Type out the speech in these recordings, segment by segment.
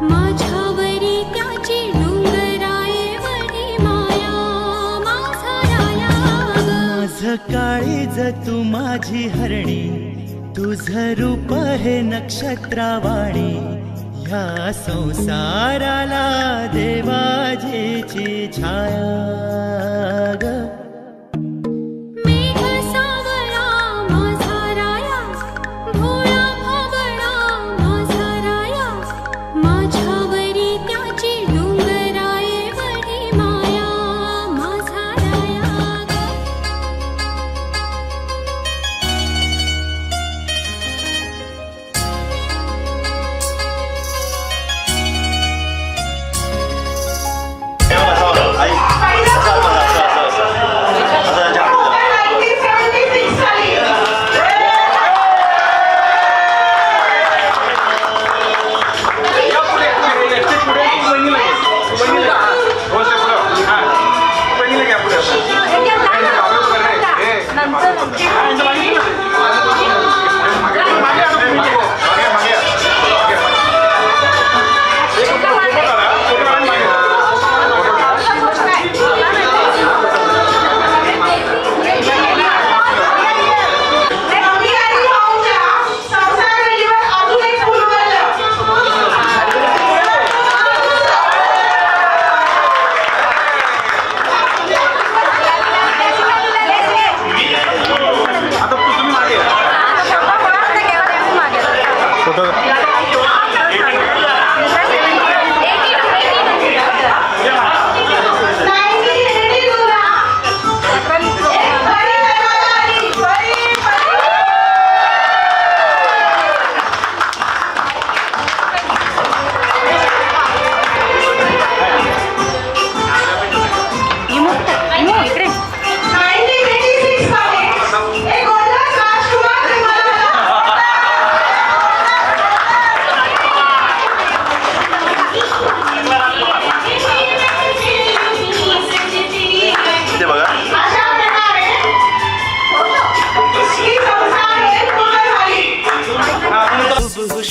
माझ्यावरी त्याची डोंगराएवरी माया माझा राया माझं काळीज तू माझी हरणी तुझं रूप हे नक्षत्रावाणी ह्या संसाराला देवाजीची छाया ग मेघ सावळा माझा राया भोळा भाबडा माझा राया माझ्यावरी त्याची डोंगराएवरी माया माझा राया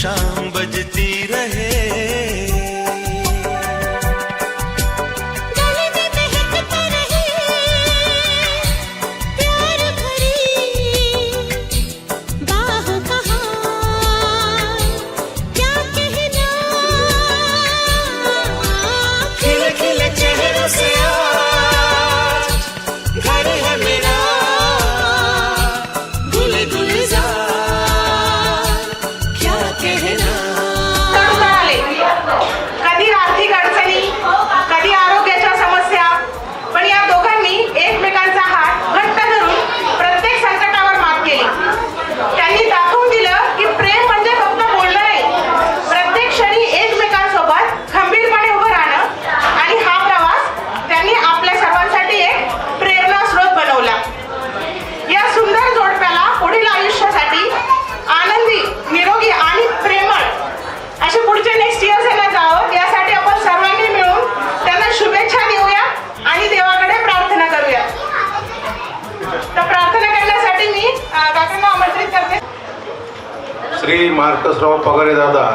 शाम बजती रहे गले में महकता रहे प्यार भरी बाह कहाँ क्या कहना खिल खिल चेहरों से आज घर है मेरा गुल गुलजार क्या कहना कधी आर्थिक अडचणी कधी आरोग्याच्या समस्या पण या दोघांनी एकमेकांचा हात घट्ट धरून प्रत्येक संकटावर मात केली त्यांनी दाखवून दिलं की प्रेम म्हणजे फक्त बोलणं नाही प्रत्येक क्षणी एकमेकांसोबत खंबीरपणे उभं राहणं आणि हा प्रवास त्यांनी आपल्या सर्वांसाठी एक प्रेरणा स्रोत बनवला या सुंदर जोडप्याला पुढील आयुष्यासाठी आनंदी निरोगी आणि प्रेमळ असे पुढचे नेक्स्ट इयर्स यांना जावं यासाठी आपण सर्वांनी मिळून त्यांना शुभेच्छा देऊया आणि देवाकडे प्रार्थना करूया तर प्रार्थना करण्यासाठी मी काकांना आमंत्रित करते श्री मार्कसराव पगारे दादा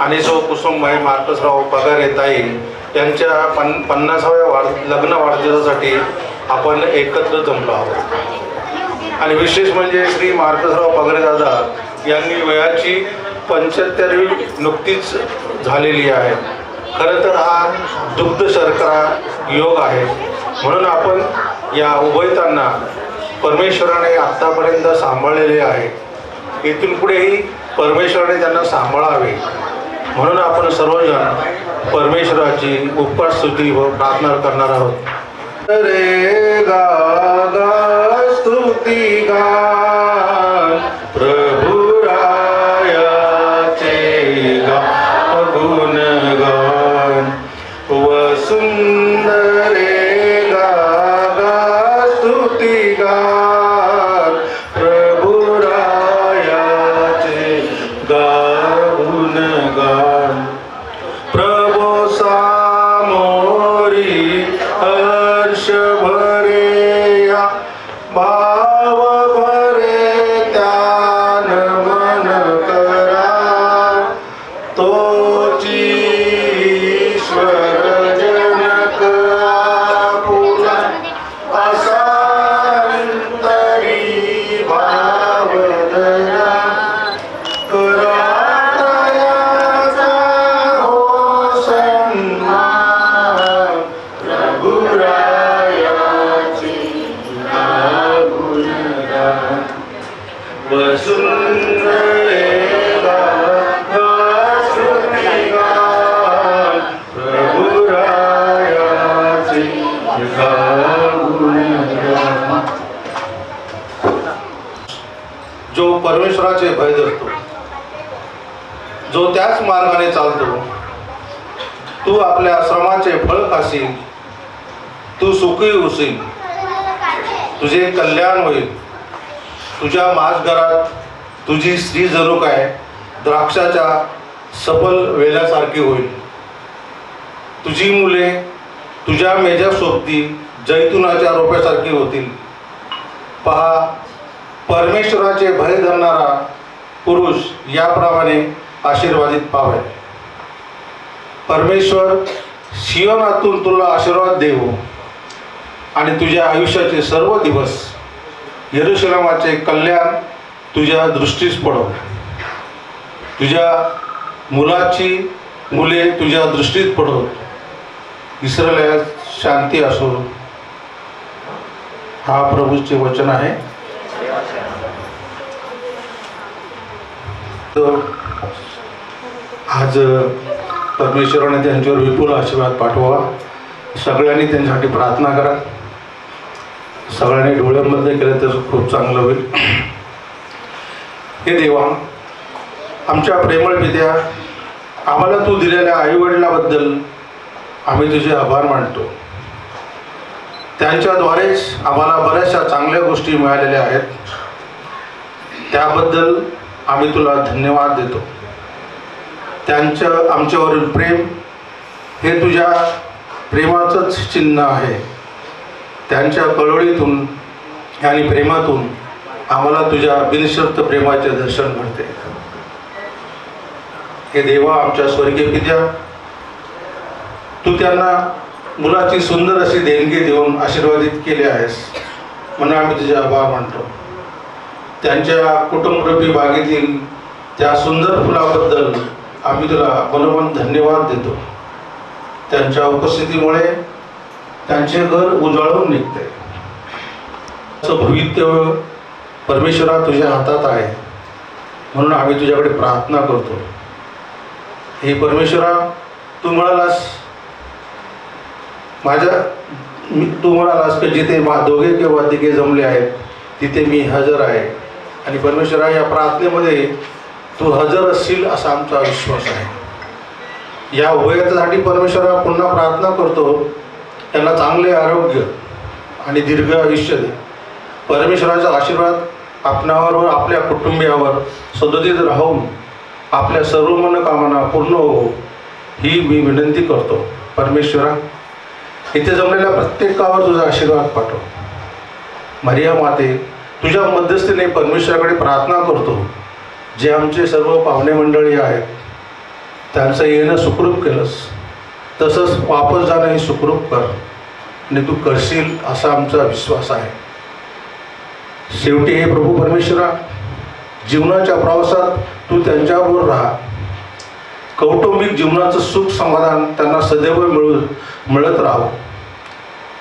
आणि सौ कुसुमबाई मार्कसराव पगारे ताई यांच्या 50व्या लग्न वाढदिवसासाठी आपण एकत्र जमलो आहोत आणि विशेष म्हणजे श्री मार्कसराव पगारे दादा यांनी वयाची 75वी नुकतीच झालेली आहे खरं तर हा दुग्ध शर्करा योग आहे म्हणून आपण या उभयतांना परमेश्वराने आत्तापर्यंत सांभाळलेले आहे इथून पुढेही परमेश्वराने त्यांना सांभाळावे म्हणून आपण सर्वजण परमेश्वराची उपस्तुती व प्रार्थना करणार आहोत रे गा गा स्तुती गान प्रभु रायाचे गा गुणगान वसुंदरे गा गा स्तुती गान प्रभु रायाचे गा गुणगान प्रभु सामोरी हर्ष भरे या भाव भरे त्यान मन करा तोची ईश्वराचे भय धरतो, जो त्याच मार्गाने चालतो, तू आपल्या श्रमाचे फळ खाशील, तू सुखी होशील, तुझे कल्याण होईल. तुझ्या माझघरात तुझी स्त्री जणू काय द्राक्षाच्या सफल वेल्यासारखी होईल. तुझी मुले तुझ्या मेजासोबती जैतुनाच्या रोप्यासारखी होतील. पहा, परमेश्वराचे भय धरणारा पुरुष याप्रमाणे आशीर्वादित पावे. परमेश्वर सियोनातून तुला आशीर्वाद देवो आणि तुझ्या आयुष्याचे सर्व दिवस यरूशलेमाचे कल्याण तुझ्या दृष्टीस पडो. तुझ्या मुलाची मुले तुझ्या दृष्टीत पडो. इस्रायलात शांती असो. हा प्रभूचे वचन आहे. तर आज परमेश्वराने त्यांच्यावर विपुल आशीर्वाद पाठवा. सगळ्यांनी त्यांच्यासाठी प्रार्थना करा. सगळ्यांनी डोळ्यांमध्ये केलं तर खूप चांगलं होईल. हे देवा, आमच्या प्रेमळ पित्या, आम्हाला तू दिलेल्या आईवडिलाबद्दल आम्ही तुझे आभार मानतो. त्यांच्याद्वारेच आम्हाला बऱ्याचशा चांगल्या गोष्टी मिळालेल्या आहेत. त्याबद्दल आम्ही तुला धन्यवाद देतो. त्यांचं आमच्यावरील प्रेम हे तुझ्या प्रेमाचंच चिन्ह आहे. त्यांच्या कळवळीतून आणि प्रेमातून आम्हाला तुझ्या बिनशर्त प्रेमाचे दर्शन घडते. हे देवा, आमच्या स्वर्गीय पित्या, तू त्यांना मुलाची सुंदर अशी देणगी देऊन आशीर्वादित केले आहेस म्हणून आम्ही तुझे आभार मानतो. त्यांच्या कुटुंबरूपी बागेतील त्या सुंदर फुलाबद्दल आम्ही तुला मनोमन धन्यवाद देतो. त्यांच्या उपस्थितीमुळे त्यांचे घर उजळून निघते. असं भवितव्य परमेश्वरा तुझ्या हातात आहे म्हणून आम्ही तुझ्याकडे प्रार्थना करतो. हे परमेश्वरा, तू म्हणालास तू म्हणालास की जिथे दोघे किंवा तिघे जमले आहेत तिथे मी हजर आहे. आणि परमेश्वरा, या प्रार्थनेमध्ये तू हजर असशील असा आमचा विश्वास आहे. या उभयतासाठी परमेश्वरा पुन्हा प्रार्थना करतो, त्यांना चांगले आरोग्य आणि दीर्घ आयुष्य दे. परमेश्वराचा आशीर्वाद आपणावर व आपल्या कुटुंबियावर सदोदित राहून आपल्या सर्व मनोकामना पूर्ण हो ही मी विनंती करतो. परमेश्वरा, इथे जमलेल्या प्रत्येकावर तुझा आशीर्वाद पाठव. मरिया माते, तुझ्या मध्यस्थीने परमेश्वराकडे प्रार्थना करतो. जे आमचे सर्व पाहुणे मंडळी आहेत त्यांचं येणं सुखरूप केलंस, तसंच वापस जाणंही सुखरूप कर आणि तू करशील असा आमचा विश्वास आहे. शेवटी हे प्रभू परमेश्वरा, जीवनाच्या प्रवासात तू त्यांच्याबरोबर राहा. कौटुंबिक जीवनाचं सुख समाधान त्यांना सदैव मिळत राहावं.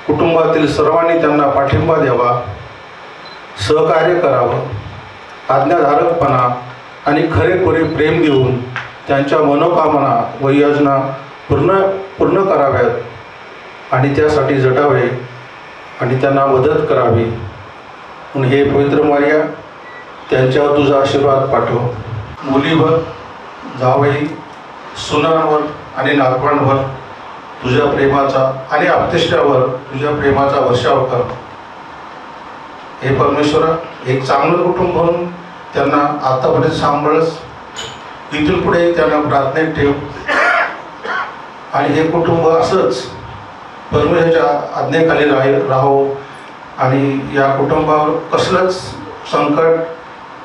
कुटुंबातील सर्वांनी त्यांना पाठिंबा द्यावा, सहकार्य करावं. आज्ञाधारकपणा आणि खरेखुरे प्रेम देऊन त्यांच्या मनोकामना व योजना पूर्ण कराव्यात आणि त्यासाठी झटावे आणि त्यांना मदत करावी. म्हणून हे पवित्र मारिया, त्यांच्यावर तुझा आशीर्वाद पाठव. मुलीवर, जावई, सुनांवर आणि नातवांवर तुझ्या प्रेमाचा आणि आपतेष्टावर तुझ्या प्रेमाचा वर्षाव कर. हे परमेश्वरा, एक चांगलं कुटुंब म्हणून त्यांना आतापर्यंत सांभाळस. इथून पुढे त्यांना प्रार्थनेत ठेव आणि हे कुटुंब असंच परमेश्वराच्या आज्ञेखाली राहो आणि या कुटुंबावर कसलंच संकट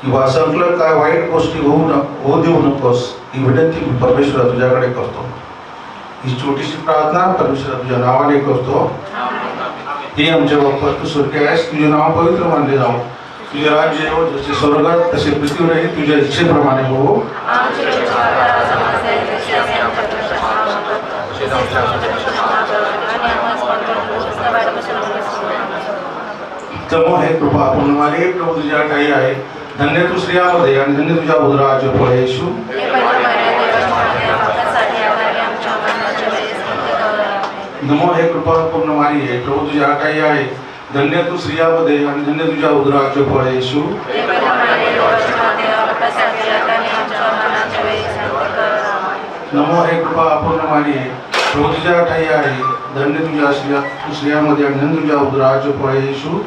किंवा संकलन काय वाईट गोष्टी होऊ देऊ नकोस ही विनंती परमेश्वरा तुझ्याकडे करतो. ही छोटीशी प्रार्थना परमेश्वरा तुझ्या नावाने करतो. हे आमच्या बाप्पा, तू स्वर्गीय आहेस, तुझे नाव पवित्र मानले जावो. तुझे राज्य येवो, जसे स्वर्गात तसे पृथ्वीवरही तुझ्या इच्छेप्रमाणे हो. जमो हे कृपा पूर्णवाले प्रभू तुझ्या ठाई आहे. धन्य तू स्त्रियांमध्ये आणि धन्य तुझ्या उदराचे फळ येशू. नमो हे कृपा पूर्ण मारी आहे प्रभू तुझ्या ठाई आहे. धन्य तू स्त्रियांमध्ये आणि धन्य तुझ्या उदराचे फळ येशू. नमो हे कृपा अपूर्ण मारी प्रभू तुझ्या ठाई आहे धन्य तुझ्या स्त्रियामध्ये आणि धन्य तुझ्या उदराचे फळ येशू.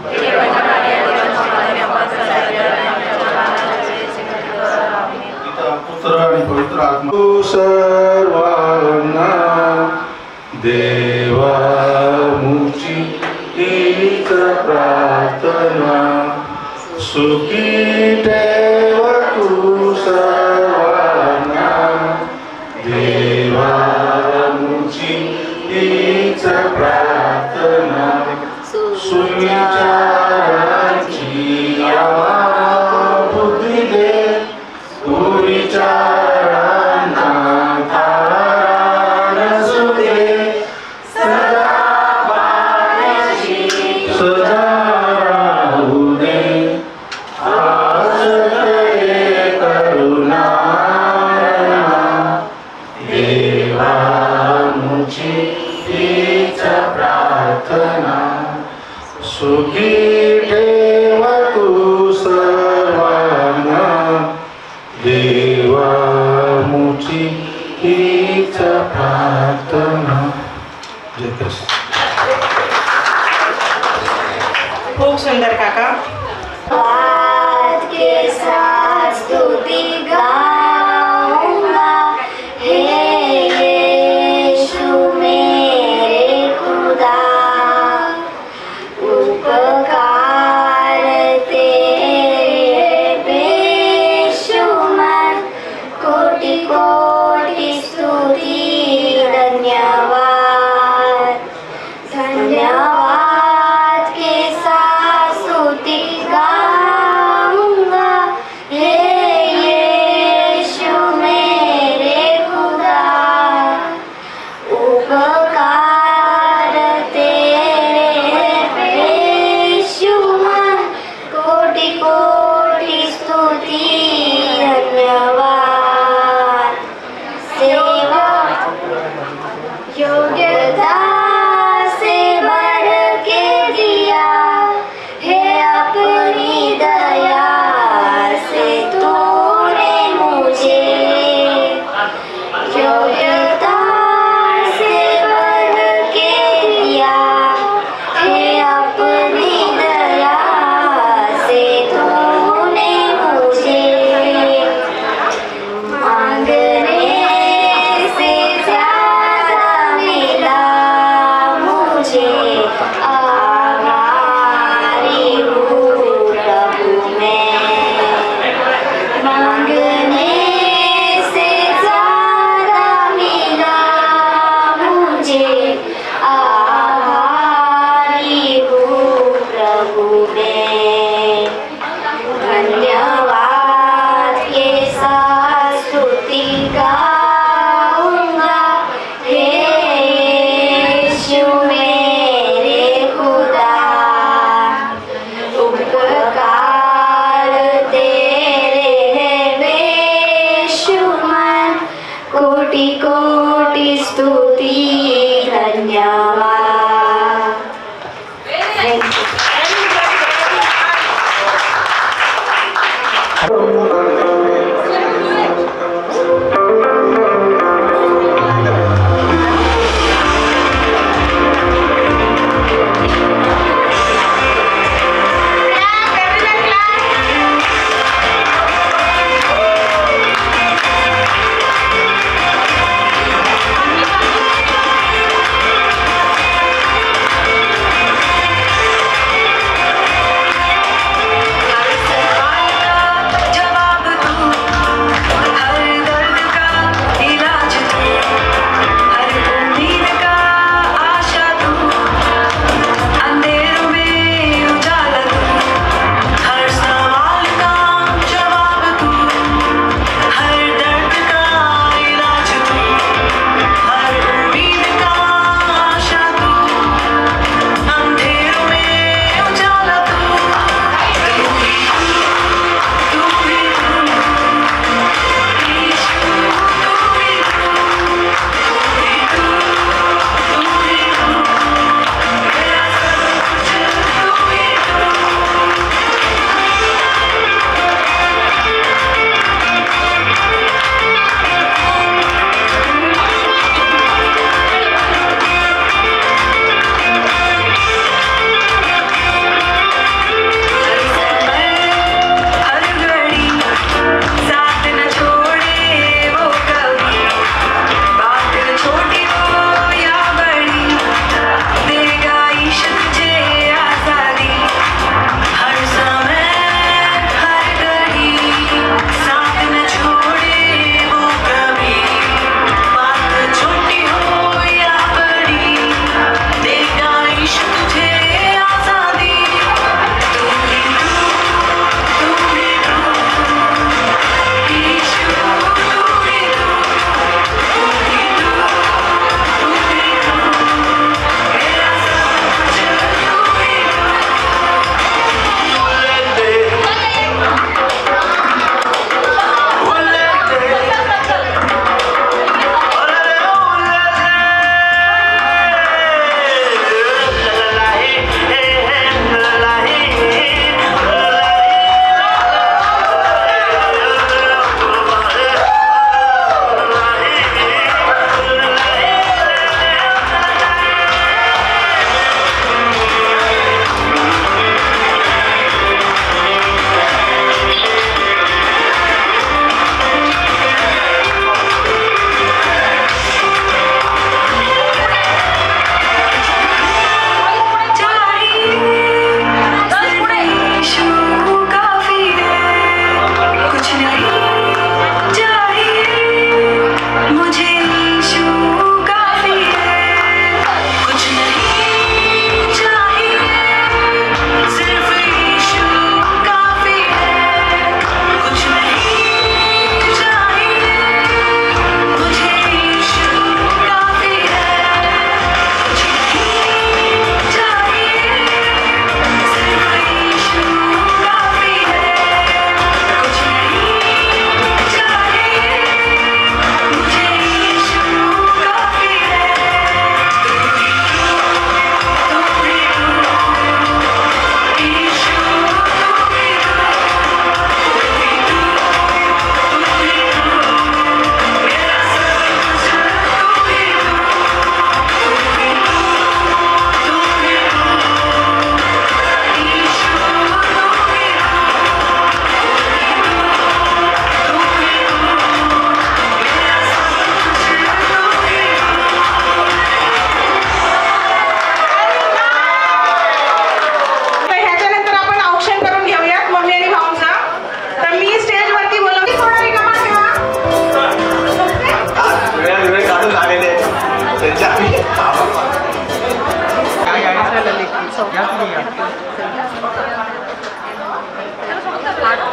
पिता पुत्र आणि पवित्र आत्मा तू सर्वांना देवा मुची हीच प्रार्थना सुखी ठेव तू सर्वांना देवा मुची हीच प्रार्थना सुविचारांची बुद्धी दे तू विचारांना तारण असू दे सदा राहू दे आसरे करुणा देवा मुची हीच प्रार्थना सुखी ठेव तू सर्वांना देवा मुची हीच प्रार्थना. जय ख्रिस्त. खूप सुंदर काका. बात के साथ स्तुति गाऊंगा हे यीशु मेरे खुदा उपकार तेरे बेशुमार कोटि कोटि स्तुति धन्यवाद धन्यवाद के साथ स्तुति गाऊंगा हे यीशु मेरे खुदा उपकार तेरे बेशुमार कोटि कोटि स्तुति धन्यवाद सेवा योग्यता से बढ़ के दिया है अपनी दया से तूने मुझे योग्यता से बढ़ के दिया है अपनी दया से तूने मुझे मांगने से ज्यादा मिला मुझे आभारी हूँ प्रभु मैं मांगने से ज्यादा मिला मुझे आभारी हूँ प्रभु मैं धन्यवाद के साथ स्तुति गाऊंगा हे यीशु मेरे खुदा उपकार तेरे है बेशुमार कोटि कोटि स्तुति धन्यवाद. Thank you.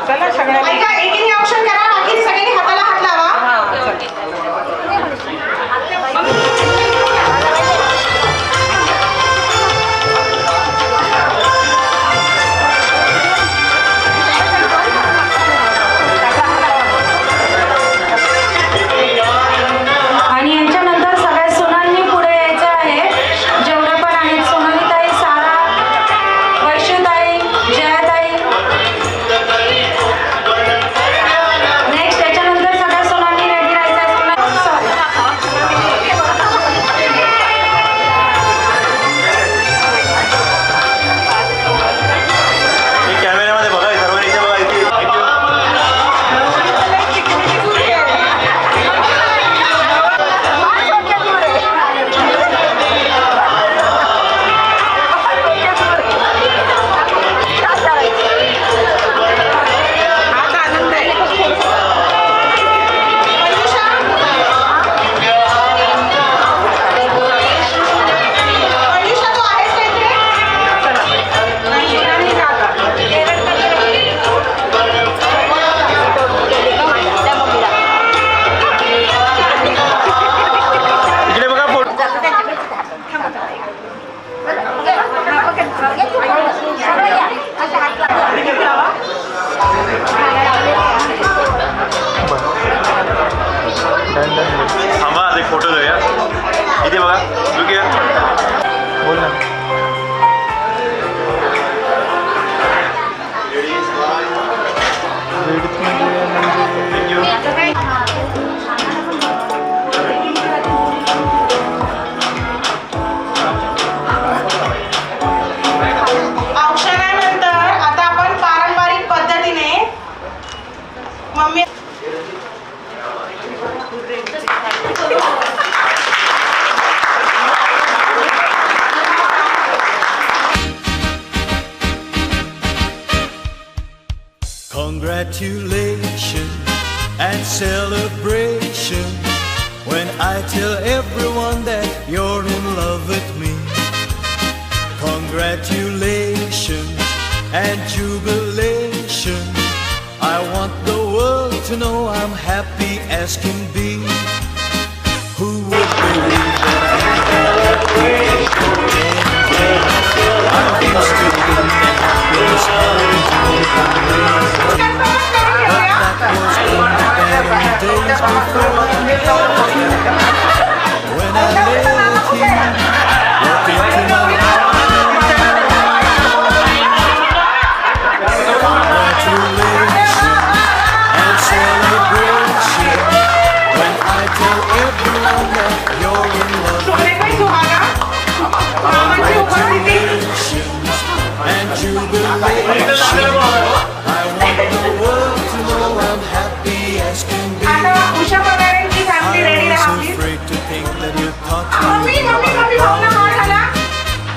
चला सगळ्यांनी ऐका, एकीने औषध करा, बाकी सगळ्यांनी हाताला हात लावा. आणि यांच्यानंतर सगळ्या सुनांनी पुढे यायचं आहे. जेवढ्या पण आहेत, सोनालीताई, सारा, वैशूताई, जयाताई. नेक्स्ट त्याच्यानंतर सगळ्या सुनांनी रेडी राहायचं आहे. कॅमेऱ्यामध्ये बघा, सर्वांनी इथे बघा, इथे. हात आनंद आहे. मंजुषा, तू आहेस का इथे? चला. आणि काका. इकडे बघा फोटो. थांबा, आज एक फोटो घेऊया. इथे बघा, लुक हिअर. बोल ना. औषधानंतर आता आपण पारंपरिक पद्धतीने mummy Congratulations and celebration when I tell everyone that you're in love with me. Congratulations and jubilation. I want the world to know I'm happy as can be. Who would believe that I'm used to being happiness coming to me. Days before, when I let you walk into my life. Congratulations and celebration when I tell everyone that you're in love with me. Congratulations and jubilation. I want the world to know I'm happy as can be. आता उषा पगारेंची family ready I राहा was please. afraid to think that you thought mummy you mummy mummy भावना हात आला.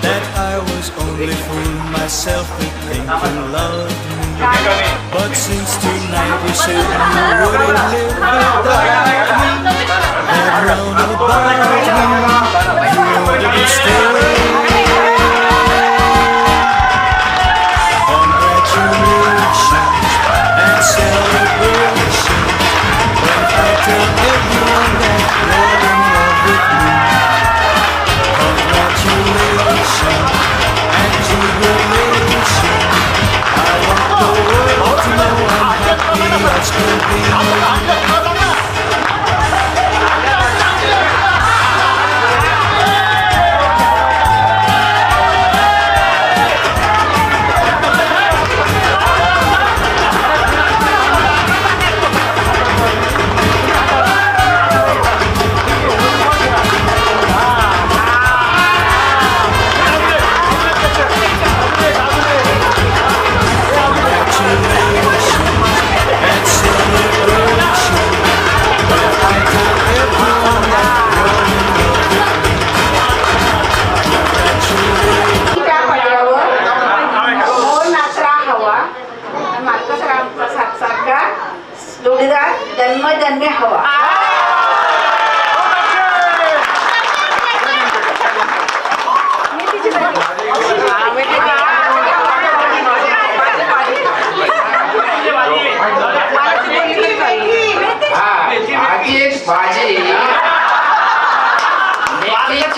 that I was only fooling myself to think you loved me. But since tonight you said you wouldn't live without me, that round about me, you wouldn't stay. Congratulations and celebration when I tell everyone that you're in love with me. Congratulations and jubilation. I want the world to know I'm happy as can be.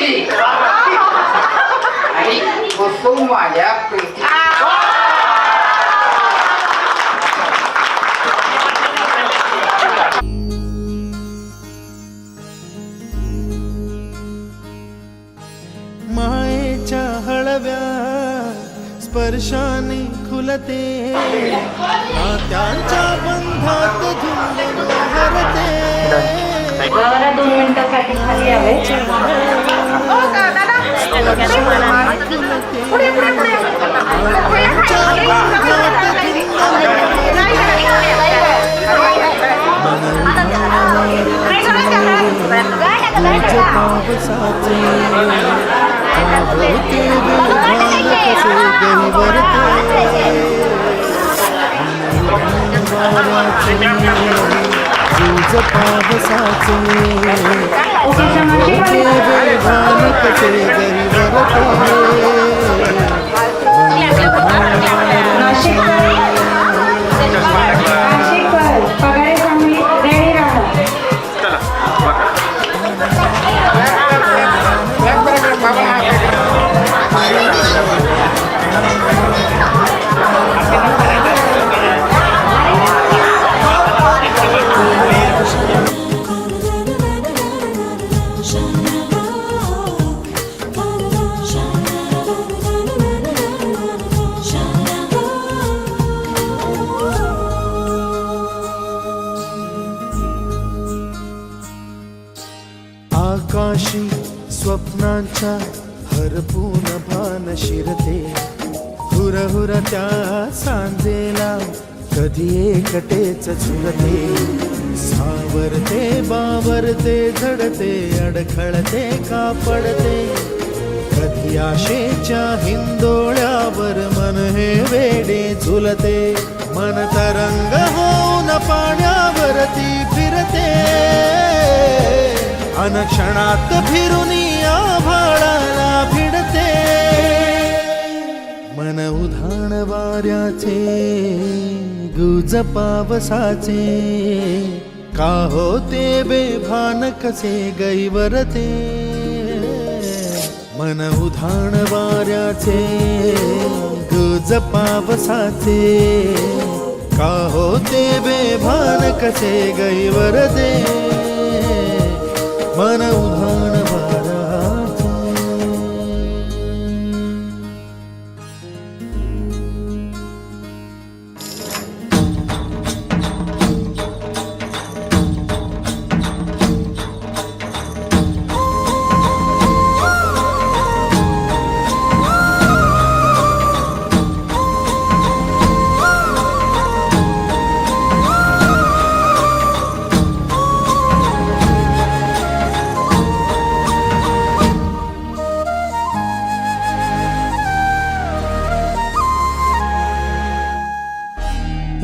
आमची आणि कुसुम माझ्या प्रीती. मायेच्या हळव्या स्पर्शाने खुलते नात्यांच्या बंधात झुंबून लहरते. मला 2 मिनिटासाठी खाली यावे. हो का दादा? पुढे पुढे पुढे. पगारे चांगली रेडी राहा. आकाशी स्वप्नांच्या हरपून भान शिरते हुरहुर त्या सांजेला कधी एकटेच झुलते सावरते बावरते झडते अडखळते का पडते कधी आशेच्या हिंदोळ्यावर मन हे वेडे झुलते मन तरंग होऊन पाण्यावरती फिरते अनक्षणात फिरून आभाळाला भिडते मन उधाण वाऱ्याचे गुज पावसाचे का होते बेभान कसे गैवरते मन उधाण वाऱ्याचे गुज पावसाचे का होते बेभान कसे गैवरते मन उधाण वाऱ्याचे.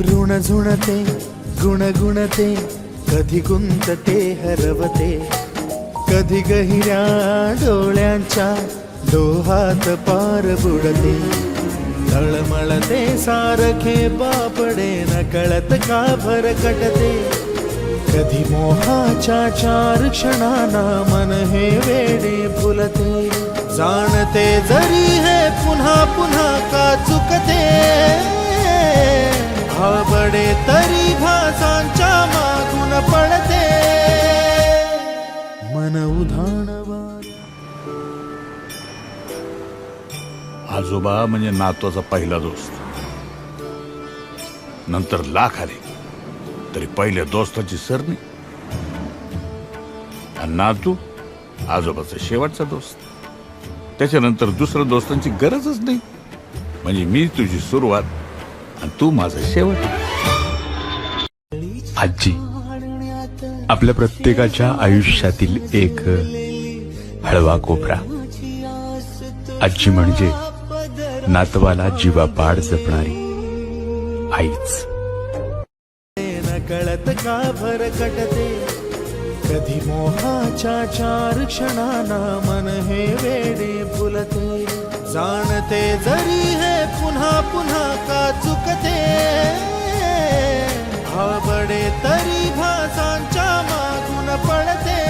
ऋण झुणते गुणगुणते कधी गुंतते हरवते कधी गहिऱ्या डोळ्यांच्या डोहात पार बुडते तळमळते सारखे बापडे नकळत का भरकटते कधी मोहाच्या 4 क्षणांना मन हे वेडे फुलते जाणते जरी हे पुन्हा पुन्हा का चुकते भाबडे तरी भासांच्या मागून पडते मन उधाण आजोबा म्हणजे नातवाचा पहिला दोस्त नंतर लाख आले तरी पहिल्या दोस्ताची सरणी आणि नातू आजोबाचा शेवटचा दोस्त त्याच्यानंतर दुसऱ्या दोस्तांची गरजच नाही म्हणजे मी तुझी सुरुवात आणि तू माझा शेवट. आजी आपल्या प्रत्येकाच्या आयुष्यातील एक हळवा कोपरा. आजी म्हणजे नातवाला जीवापाड जपणारी आईच. कळत का भरकटते कधी मोहाच्या 4 क्षणांना मन हे वेडे फुलते जाणते जरी हे पुन्हा पुन्हा का चुकते भाबडे तरी भासांच्या मागून पडते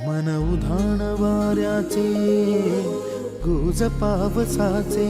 मन गान उधाण वाऱ्याचे गुज पावसाचे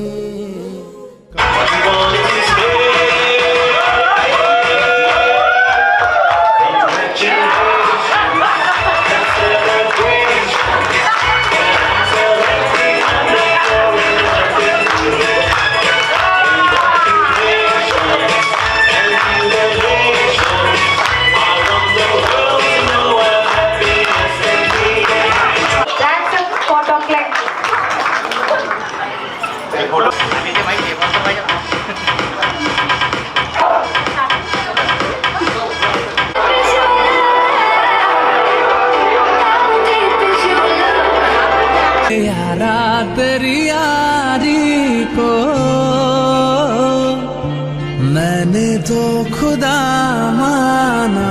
That's a photo click. यारा तेरी यारी को मैंने तो खुदा माना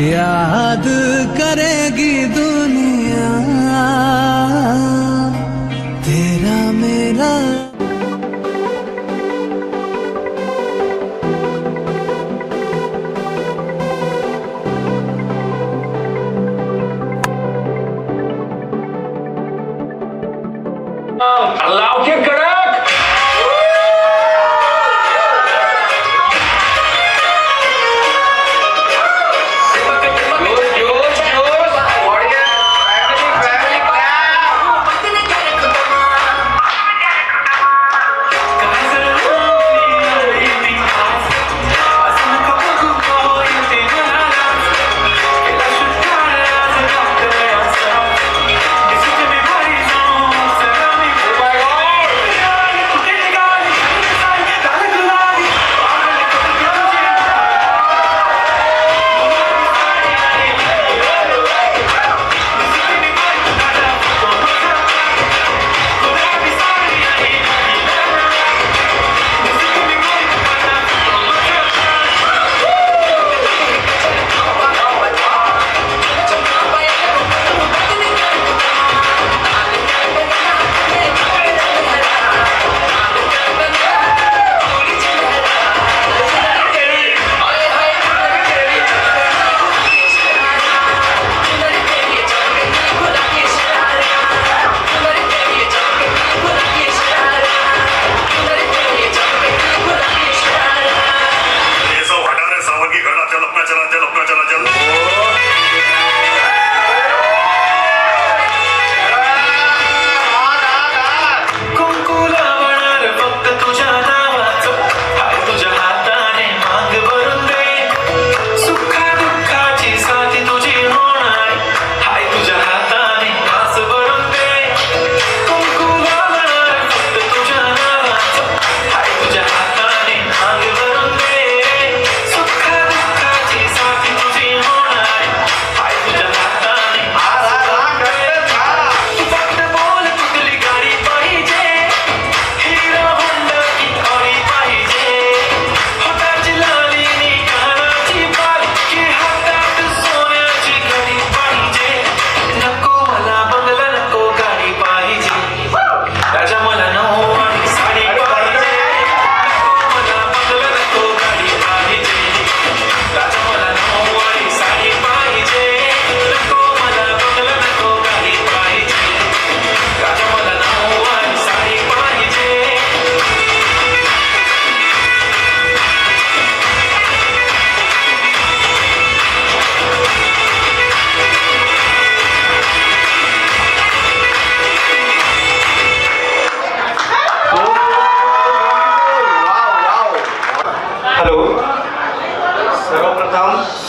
याद करेगी दुनिया तेरा मेरा लाव के कडक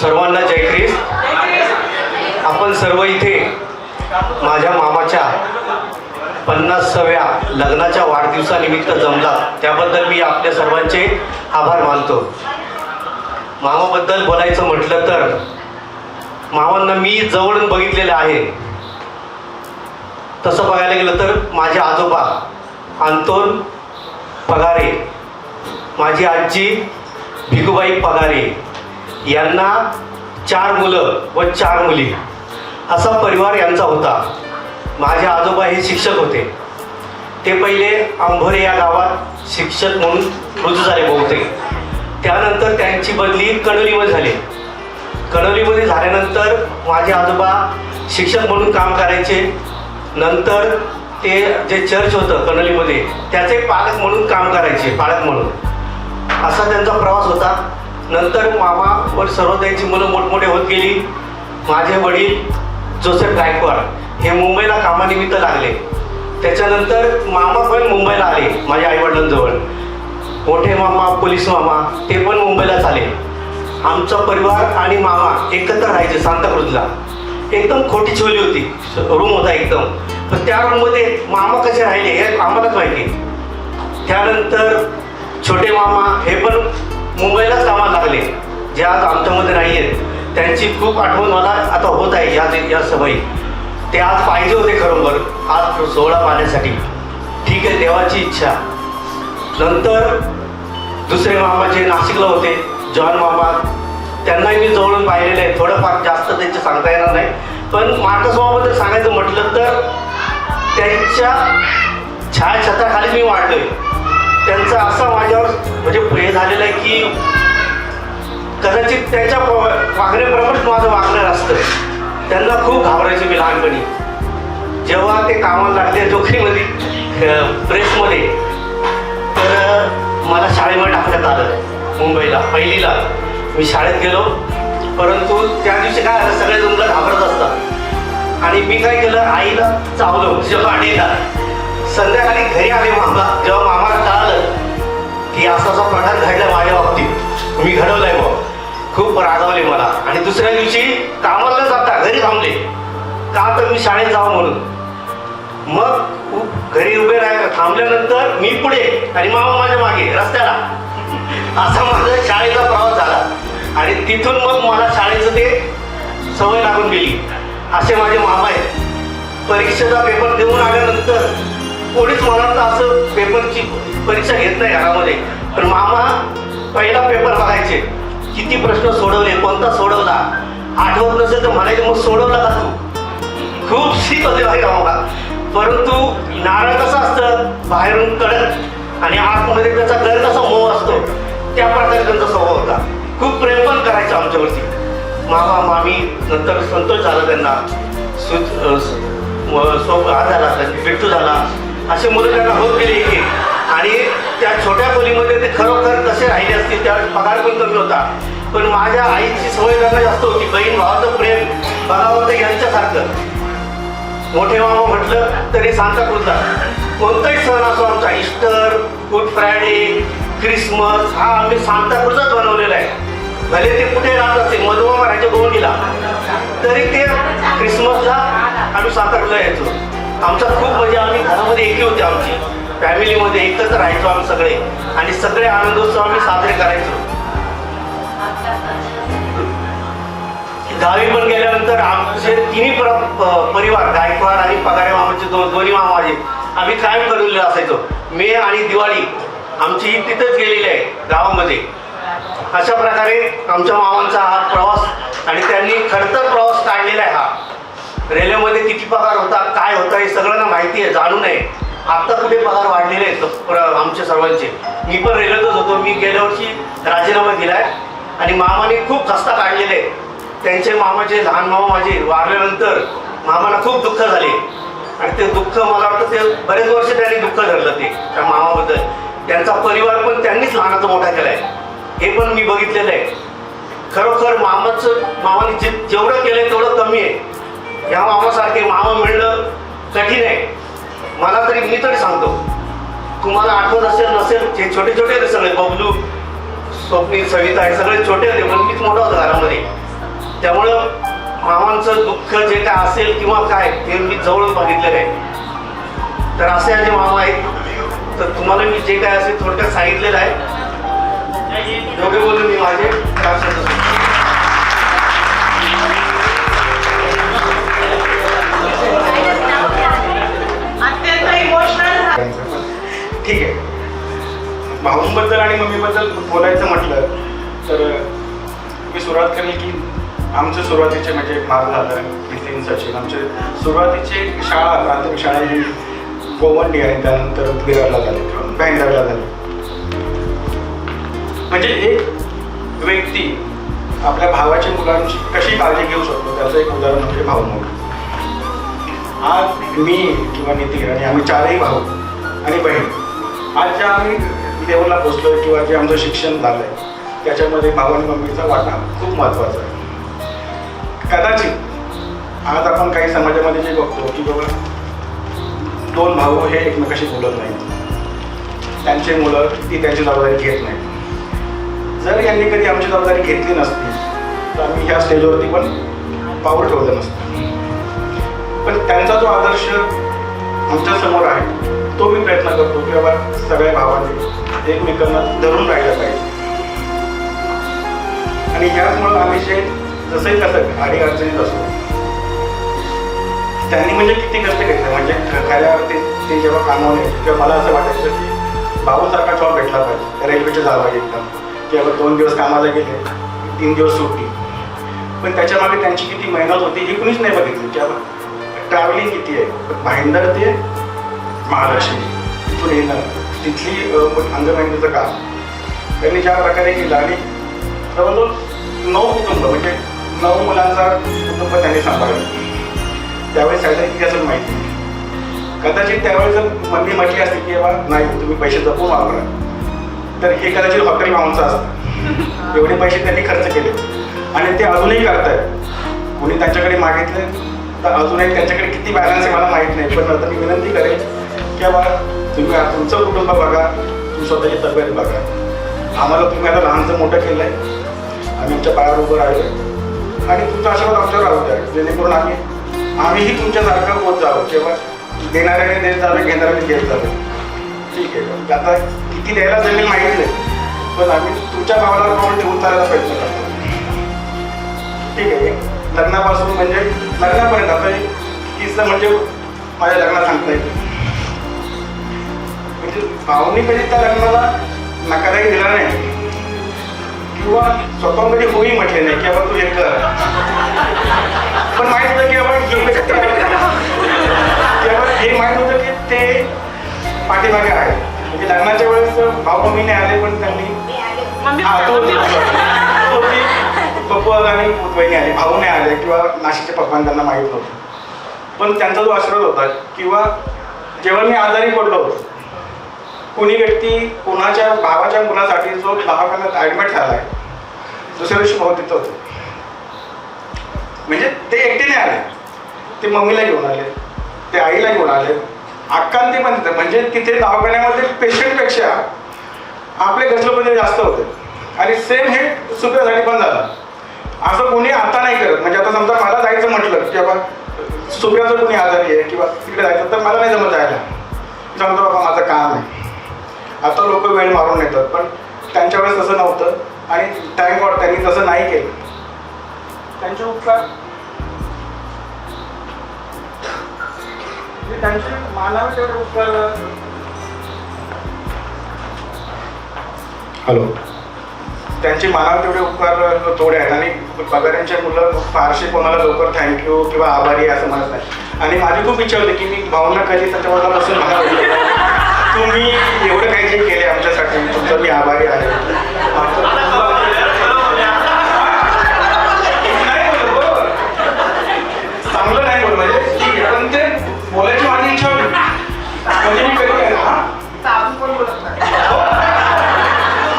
सर्वांना जय ख्रिस्त. आपण सर्व इथे माझ्या मामाच्या 50व्या लग्नाच्या वाढदिवसानिमित्त जमला, त्याबद्दल मी आपल्या सर्वांचे आभार मानतो. मामाबद्दल बोलायचं म्हटलं तर मामांना मी जवळून बघितलेलं आहे. तसं बघायला गेलं तर माझे आजोबा अंतोन पगारे, माझी आजी भिकूबाई पगारे यांना 4 मुलं व 4 मुली असा परिवार यांचा होता. माझे आजोबा हे शिक्षक होते. ते पहिले आंभोरे या गावात शिक्षक म्हणून रुजू झाले बहुतेक. त्यानंतर त्यांची बदली कणोलीमध्ये झाली. कणवलीमध्ये झाल्यानंतर माझे आजोबा शिक्षक म्हणून काम करायचे. नंतर ते जे चर्च होतं कणवलीमध्ये त्याचे पालक म्हणून काम करायचे, पालक म्हणून. असा त्यांचा प्रवास होता. नंतर मामा व सर्व त्यांची मुलं मोठमोठे होत गेली. माझे वडील जोसेफ गायकवाड हे मुंबईला कामानिमित्त लागले. त्याच्यानंतर मामा पण मुंबईला आले माझ्या आईवडिलांजवळ. मोठे मामा, पोलीस मामा ते पण मुंबईलाच आले. आमचा परिवार आणि मामा एकत्र राहायचे सांताक्रूजला. एकदम खोटी छोली होती, रूम होता एकदम. पण त्या रूममध्ये मामा कसे राहिले हे आम्हालाच माहिती. त्यानंतर छोटे मामा हे पण मुंबईलाच कामाला लागले, जे आज आमच्यामध्ये नाही आहेत. त्यांची खूप आठवण मला आता होत आहे या सवयी. ते आज पाहिजे होते खरोबर आज सोहळा पाहण्यासाठी. ठीक आहे, देवाची इच्छा. नंतर दुसरे मामा जे नाशिकला होते, जॉन मामा, त्यांनाही मी जवळून पाहिलेलं आहे. थोडंफार जास्त त्यांचे सांगता येणार नाही, पण मार्कस मामाबद्दल सांगायचं म्हटलं तर त्यांच्या छायाछत्राखाली मी वाढलोय. त्यांचा असा माझ्यावर म्हणजे हे झालेलं आहे की कदाचित त्यांच्या वागण्याप्रमाणेच माझं वागणं असतं. त्यांना खूप घाबरायचे मी लहानपणी. जेव्हा ते कामाला लागले नोकरीमध्ये प्रेसमध्ये, तर मला शाळेमध्ये टाकण्यात आलं मुंबईला. पहिलीला मी शाळेत गेलो, परंतु त्या दिवशी काय झालं, सगळे जण घाबरत असतात. आणि मी काय केलं, आईला चावलं जेव्हा आईला. संध्याकाळी घरी आले मामा. जेव्हा मामाला कळालं की असा असा प्रकार घडला माझ्या बाबतीत, मी घडवलाय मग खूप रागावले मला. आणि दुसऱ्या दिवशी कामाला न जाता घरी थांबले, का तर मी शाळेत जावं म्हणून. मग घरी उभे थांबल्यानंतर मी पुढे आणि मामा माझ्या मागे रस्त्याला. असा माझा शाळेचा प्रवास झाला. आणि तिथून मग मला शाळेचं ते सवय लागून गेली. असे माझे मामा आहेत. परीक्षेचा पेपर देऊन आल्यानंतर कोणीच मला असं पेपरची परीक्षा घेत नाही घरामध्ये, पण मामा पहिला पेपर बघायचे, किती प्रश्न सोडवले, कोणता सोडवला, आठवत नसेल तर म्हणायचे मग सोडवला का तू. खूप शीत होते भाई मामा. परंतु नारळ कसं असतं, बाहेरून कडक आणि आतमध्ये त्याचा घर कसा मऊ असतो, त्या प्रकारे त्यांचा स्वभाव होता. खूप प्रेम पण करायचं आमच्यावरती. मामा मामी नंतर संतोष झाला, त्यांना झाला, बिट्टू झाला, असे मुलं त्यांना होत गेले एक. आणि त्या छोट्या खोलीमध्ये ते खरोखर कसे राहिले असतील, त्यावेळेस पगार पण कमी होता. पण माझ्या आईची सवय त्यांना जास्त होती. बहीण भावाचं प्रेम बघावं तर यांच्यासारखं. मोठे मामा म्हटलं तरी सांताक्रूजला कोणताही सण असो, आमचा ईस्टर, गुड फ्रायडे, क्रिसमस हा आम्ही सांताक्रूजच बनवलेला आहे. भले ते कुठे राहत असते, मधुमामा राहायचे गोवंडीला, तरी ते क्रिसमसला आम्ही सांताक्रूजला यायचो. आमचा खूप म्हणजे आम्ही घरामध्ये एकी होती, आमची फॅमिलीमध्ये एकत्र राहायचो आम्ही सगळे. आणि सगळे आनंदोत्सव आम्ही साजरे करायचो. गावी पण गेल्यानंतर आमचे तिन्ही परिवार, गायकवाड आणि पगारे मामाचे दोन्ही मामा माझे, आम्ही कायम करून असायचो. मे आणि दिवाळी आमची तिथंच गेलेली आहे गावामध्ये. अशा प्रकारे आमच्या मामांचा हा प्रवास. आणि त्यांनी खरं तर प्रवास काढलेला आहे हा. रेल्वेमध्ये किती पगार होता, काय होता हे सगळ्यांना माहिती आहे, जाणून आहे. आता कुठे पगार वाढलेले आहेत आमच्या सर्वांचे. मी पण रेल्वेतच होतो. मी गेल्या वर्षी राजीनामा दिलाय. आणि मामाने खूप खस्ता काढलेले आहे. त्यांचे मामाचे लहान मामा माझे वारल्यानंतर मामाला खूप दुःख झाले. आणि ते दुःख मला वाटतं ते बरेच वर्ष त्यांनी दुःख धरलं ते त्या मामाबद्दल. त्यांचा परिवार पण त्यांनीच लहानाचा मोठा केला आहे, हे पण मी बघितलेलं आहे. खरोखर मामाने जेवढं केलं तेवढं कमी आहे. या मामासारखे मामा मिळणं कठीण आहे. मला तरी, मी तरी सांगतो, तुम्हाला आठवत असेल नसेल, जे छोटे छोटे होते सगळे, बबलू, स्वप्नील, सविता हे सगळे छोटे होते, पण मीच मोठा होता घरामध्ये. त्यामुळं मामांचं दुःख जे काय असेल किंवा काय ते मी जवळून बघितलेलं आहे. तर असे जे मामा आहेत, तर तुम्हाला मी जे काय असेल थोडक्यात सांगितलेलं आहे. दोघे बोलून मी माझे अत्यंत इमोशनल. ठीक आहे. भाऊंबद्दल आणि मम्मीबद्दल बोलायचं म्हटलं तर मी सुरुवात करेल की आमचं सुरुवातीचे म्हणजे माझं झालं नितीन, सचिन, आमचे सुरुवातीचे शाळा, प्राथमिक शाळा ही गोवंडी आणि त्यानंतर विरारला झाली, भाईंदरला झाली. म्हणजे एक व्यक्ती आपल्या भावाच्या मुलांची कशी काळजी घेऊ शकतो त्याचं एक उदाहरण म्हणजे भावमोड. आज मी किंवा नितीन आणि आम्ही 4ही भाऊ आणि बहीण आज ज्या आम्ही लेवलला पोचलोय किंवा जे आमचं शिक्षण झालंय त्याच्यामध्ये भाऊ आणि मम्मीचा वाटा खूप महत्त्वाचा आहे. कदाचित आज आपण काही समाजामध्ये जे बघतो की बाबा 2 भाऊ हे एकमेकाशी बोलत नाही, त्यांची मुलं ती त्यांची जबाबदारी घेत नाही. जर यांनी कधी आमची जबाबदारी घेतली नसती तर आम्ही ह्या स्टेजवरती पण पाऊल ठेवलं नसतं. पण त्यांचा जो आदर्श आमच्या समोर आहे तो मी प्रयत्न करतो की बाबा सगळ्या भावांनी एकमेकांना धरून राहिलं पाहिजे. आणि ह्याचमुळे आम्ही जे जसंही कसं आडी अडचणीत असतो त्यांनी म्हणजे किती कष्ट घेतले. म्हणजे खऱ्यावरती ते जेव्हा कामावर यायचे तेव्हा मला असं वाटायचं की भाऊसारखा जॉब भेटला पाहिजे, रेल्वेच्या जावा एकदम किंवा 2 दिवस कामाला गेले 3 दिवस सुट्टी. पण त्याच्यामागे त्यांची किती मेहनत होती ही कुणीच नाही बघितली. किंवा ट्रॅव्हलिंग किती आहे, भाईंदर ते महालक्ष्मी तिथून येणं, तिथली अंगमेहनतीचं काम त्यांनी ज्या प्रकारे केलं. आणि जवळजवळ 9 कुटुंब म्हणजे 9 मुलांचा कुटुंब त्यांनी सांभाळलं. त्यावेळेस सॅलरी किती असेल माहिती. कदाचित त्यावेळेस जर मम्मी म्हटली असते की बाबा नाही तुम्ही पैसे जपून वापरा तर हे कदाचित हॉटेल माणसं असतं. एवढे पैसे त्यांनी खर्च केले आणि ते अजूनही करतायत. कोणी त्यांच्याकडे मागितले तर अजूनही त्यांच्याकडे किती बॅलन्स आहे मला माहीत नाही. पण आता मी विनंती करेन की बाबा तुम्ही तुमचं कुटुंब बघा, तुम्ही स्वतःची तब्येत बघा. आम्हाला तुम्ही आता लहानचं मोठं केलं आहे, आम्ही आमच्या पायावर उभं राहिलो आहे आणि तुमचा आशीर्वाद आमच्यावर राहू द्या जेणेकरून आम्हीही तुमच्यासारखं होत जावं. किंवा देणाऱ्याने देत जावे, घेणाऱ्याने घेत जावे. ठीक आहे, आता किती द्यायला जमीन माहीत नाही पण आम्ही तुमच्या भावाला पाहून ठेवून चालायला प्रयत्न करतो. ठीक आहे, लग्नापासून म्हणजे लग्नापर्यंत आता किस्सा म्हणजे माझ्या लग्नात सांगता येईल. म्हणजे भाऊनी कधी त्या लग्नाला नकारही दिला नाही किंवा स्वतःहून कधी होई म्हटले नाही की बाबा तू हे कर. पण माहीत होतं की हे माहीत होतं की ते पाठीमागे आहे. म्हणजे लग्नाच्या वेळेस भाऊ मम्मीने आले पण त्यांनी पप्पू आणि बहिणी आले, भाऊने आले किंवा नाशिकच्या पप्पांना त्यांना माहीत नव्हतं. पण त्यांचा जो आशीर्वाद होता किंवा जेव्हा मी आजारी पडलो कोणी व्यक्ती कोणाच्या भावाच्या मुलासाठी जो दवाखान्यात ॲडमिट झाला आहे दुसऱ्या दिवशी भाऊ तिथं होते. म्हणजे ते एकटे नाही आले, ते मम्मीला घेऊन आले, ते आईला घेऊन आले, अक्कांती पण तिथे. म्हणजे तिथे दवाखान्यामध्ये पेशंटपेक्षा आपले गजलोपती जास्त होते. आणि सेम हे सुप्रियासाठी पण झालं. असं कोणी आता नाही करत. म्हणजे आता समजा मला जायचं म्हटलं की बाबा सुप्रियाचं कोणी आजारी आहे किंवा तिकडे जायचं तर मला नाही जमत जायला. जमतं बाबा माझं काम आहे. आता लोक वेळ मारून येतात पण त्यांच्या वेळेस तसं नव्हतं. आणि थँक गॉड त्यांनी तसं नाही केलं. त्यांचे उपकार त्यांचे मानावे तेवढे उपकार. हॅलो, त्यांचे मानावे तेवढे उपकार थोडे आहेत. आणि पगारांचे मुलं फारसे कोणाला लवकर थँक्यू किंवा आभारी असं म्हणत नाही. आणि माझी खूप इच्छा होती की मी भावना कधी त्याच्यावर बसून म्हणावं तुम्ही एवढं काही जे केले आमच्यासाठी तुमचं मी आभारी आहे. चांगलं नाही बोल म्हणजे ठीक आहे पण ते बोलायची माझी इच्छा होती. म्हणजे मी कधी काय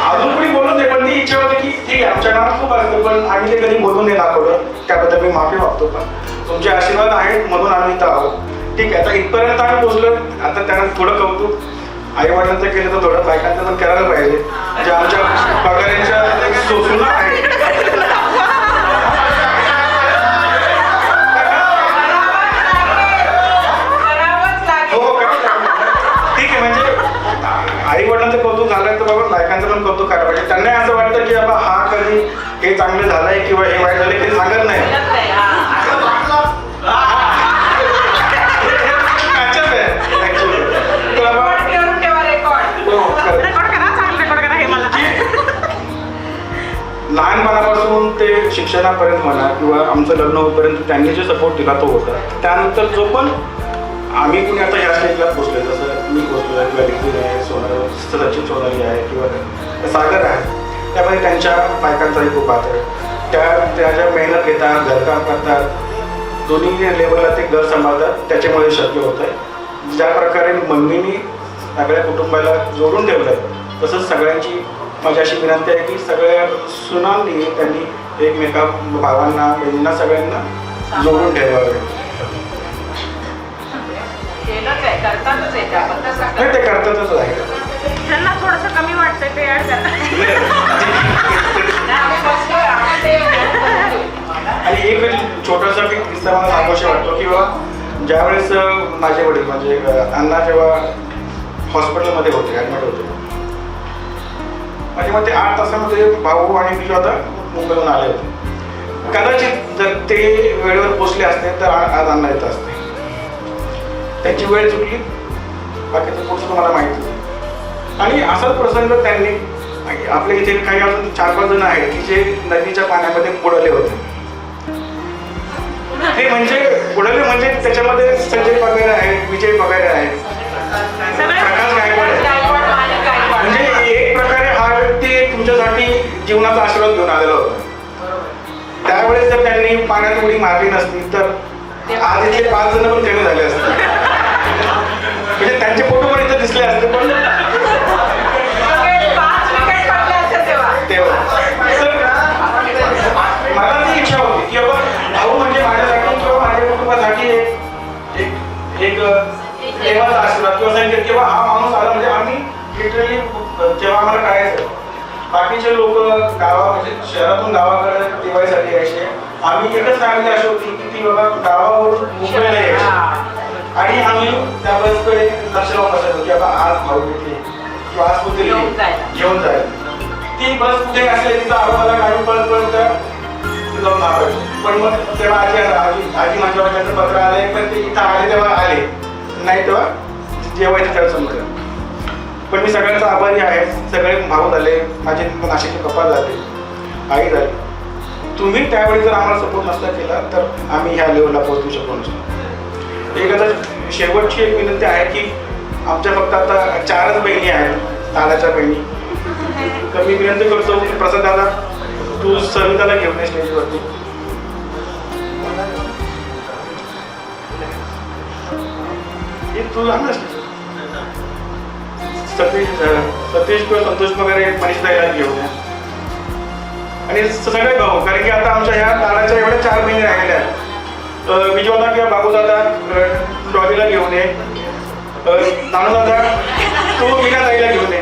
अजून कोणी बोलून दे पण ती इच्छा होती की ठीक आहे आमच्या नावात खूप असतं पण आम्ही ते कधी बोलून नाही दाखवलं त्याबद्दल मी माफी मागतो. पण तुमचे आशीर्वाद आहेत म्हणून आम्ही इथं आहोत. ठीक आहे, आता इथपर्यंत आम्ही पोचलो. आता त्यांना थोडं कौतुक आई वडिलांचं केलं तर थोडं बायकांचं पण करायला पाहिजे जे आमच्या पगारांच्या सोसून आहेत. आई वडिलांचं कौतुक झालंय तर बाबा बायकांचं पण कौतुक करायला पाहिजे. त्यांना असं वाटतं की बाबा हा कधी हे चांगलं झालंय किंवा हे वाईट झालंय ते सांगत नाही. लहानपणापासून ते शिक्षणापर्यंत म्हणा किंवा आमचं लग्न होईपर्यंत त्यांनी जो सपोर्ट दिला तो होता. त्यानंतर जो पण आम्ही कुणी आता ह्या स्टेजला पोचलो जसं मी पोचलो आहे किंवा लिखित आहे सचिन सोनाली आहे किंवा सागर आहे त्यामध्ये त्यांच्या बायकांचाही खूप हात आहे. त्याच्या मेहनत घेतात, घरकाम करतात, दोन्ही लेवलला ते घर सांभाळतात, त्याच्यामुळे शक्य होत आहे. ज्या प्रकारे मम्मीनी सगळ्या कुटुंबाला जोडून ठेवलं आहे, तसंच सगळ्यांची माझी अशी विनंती आहे की सगळ्या सुनांनी त्यांनी एकमेका भावांना, बहिणींना सगळ्यांना जोडून ठेवावे. नाही, ते करतातच आहे. त्यांना थोडंसं कमी वाटतंय ते ऍड आणि एक छोटासा किस्सा मला सांगायचा वाटतो की बाबा ज्यावेळेस माझे वडील म्हणजे अण्णा जेव्हा हॉस्पिटलमध्ये होते, ॲडमिट होते, म्हणजे मग ते 8 तासामध्ये भाऊ आणि मी आता मुंबईहून आले होते. कदाचित जर ते वेळेवर पोचले असते तर आज अण्णा येत असते. त्यांची वेळ चुकली, बाकीचं पुढचं तुम्हाला माहिती आहे. आणि असाच प्रसंग त्यांनी आपल्या इथे काही अजून 4-5 जण आहेत की जे नदीच्या पाण्यामध्ये बुडाले होते. ते म्हणजे बुडाले म्हणजे त्याच्यामध्ये संजय पगारे आहेत, विजय पगारे आहेत, प्रकाश गायकवाड आहेत. म्हणजे एक प्रकारे हा व्यक्ती तुमच्यासाठी जीवनाचा आशीर्वाद घेऊन आलेला होता. त्यावेळेस जर त्यांनी पाण्यात उडी मारली नसती तर आज इथे 5 जण पण कमी झाले असते. म्हणजे त्यांचे फोटो पण इथे दिसले असते. पण मला ती इच्छा होती की बाबा भाऊ म्हणजे माझ्यासाठी किंवा माझ्या कुटुंबासाठी एक देवाचा आशीर्वाद किंवा सांगितलं किंवा हा माणूस आला म्हणजे आम्ही लिटरली जेव्हा आम्हाला कळायचं बाकीचे लोक म्हणजे शहरातून गावाकडे दिवाळीसाठी यायचे, आम्ही एकच फॅमिली अशी होती की ती बाबा गावावरून मुंबईला यायची आणि आम्ही त्या बसकडे लक्ष लावून बसायचो की बाबा आज भाऊ भेटले किंवा आज कुठे घेऊन जाईल. ती बस कुठे असेल तिथं आम्हाला गाडी पळत जाऊन मारायचो. पण मग तेव्हा आजी माझ्या वडिलांचं पत्र आलंय पण ते इथं आले तेव्हा आले नाही तेव्हा जेवायचं त्याला समजलं. पण मी सगळ्यांचा आभारी आहे. सगळे भाऊ झाले, माझे नाशिकचे पप्पा झाले, आई झाली. तुम्ही त्यावेळी जर आम्हाला सपोर्ट नसता केला तर आम्ही ह्या लेवलला पोहोचू शकलो नसतो. एक आता शेवटची एक विनंती आहे की आमच्या फक्त आता 4च बहिणी आहेत, दादाच्या बहिणी. तर मी विनंती करतो की प्रसाद दादा तू सविताला घेऊन ये स्टेजवरती. तू जाणार सतीश किंवा संतोष वगैरे मनीषताईला घेऊन ये आणि सगळे भाऊ, कारण की आता आमच्या ह्या दादाच्या एवढ्या 4 बहिणी राहिलेल्या आहेत. विजयदादा किंवा बाबूदादा डॉलीला घेऊन ये. नानूदादा तू मीनाताईला घेऊन ये.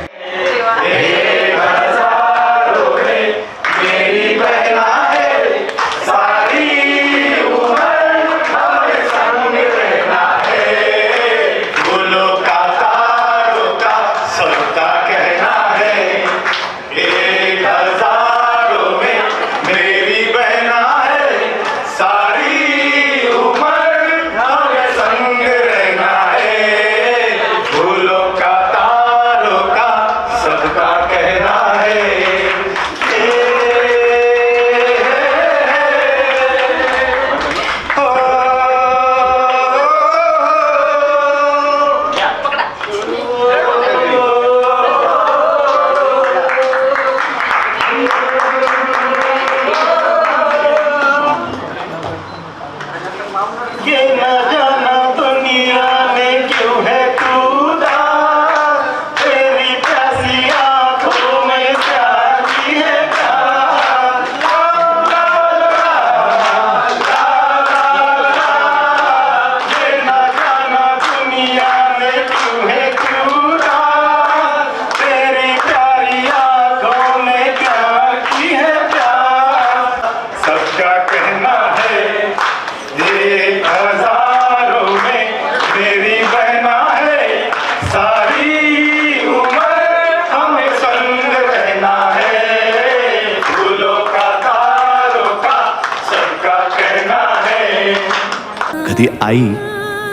कधी आई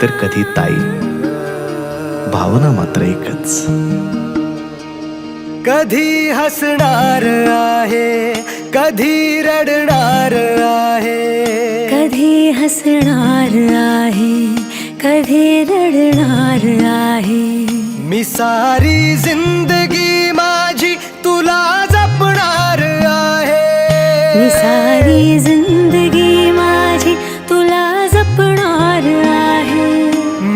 तर कधी ताई, भावना मात्र एकच. कधी हसणार आहे, कधी रडणार आहे, कधी हसणार आहे, कधी रडणार आहे. मी सारी जिंदगी माझी तुला जपणार आहे. मी सारी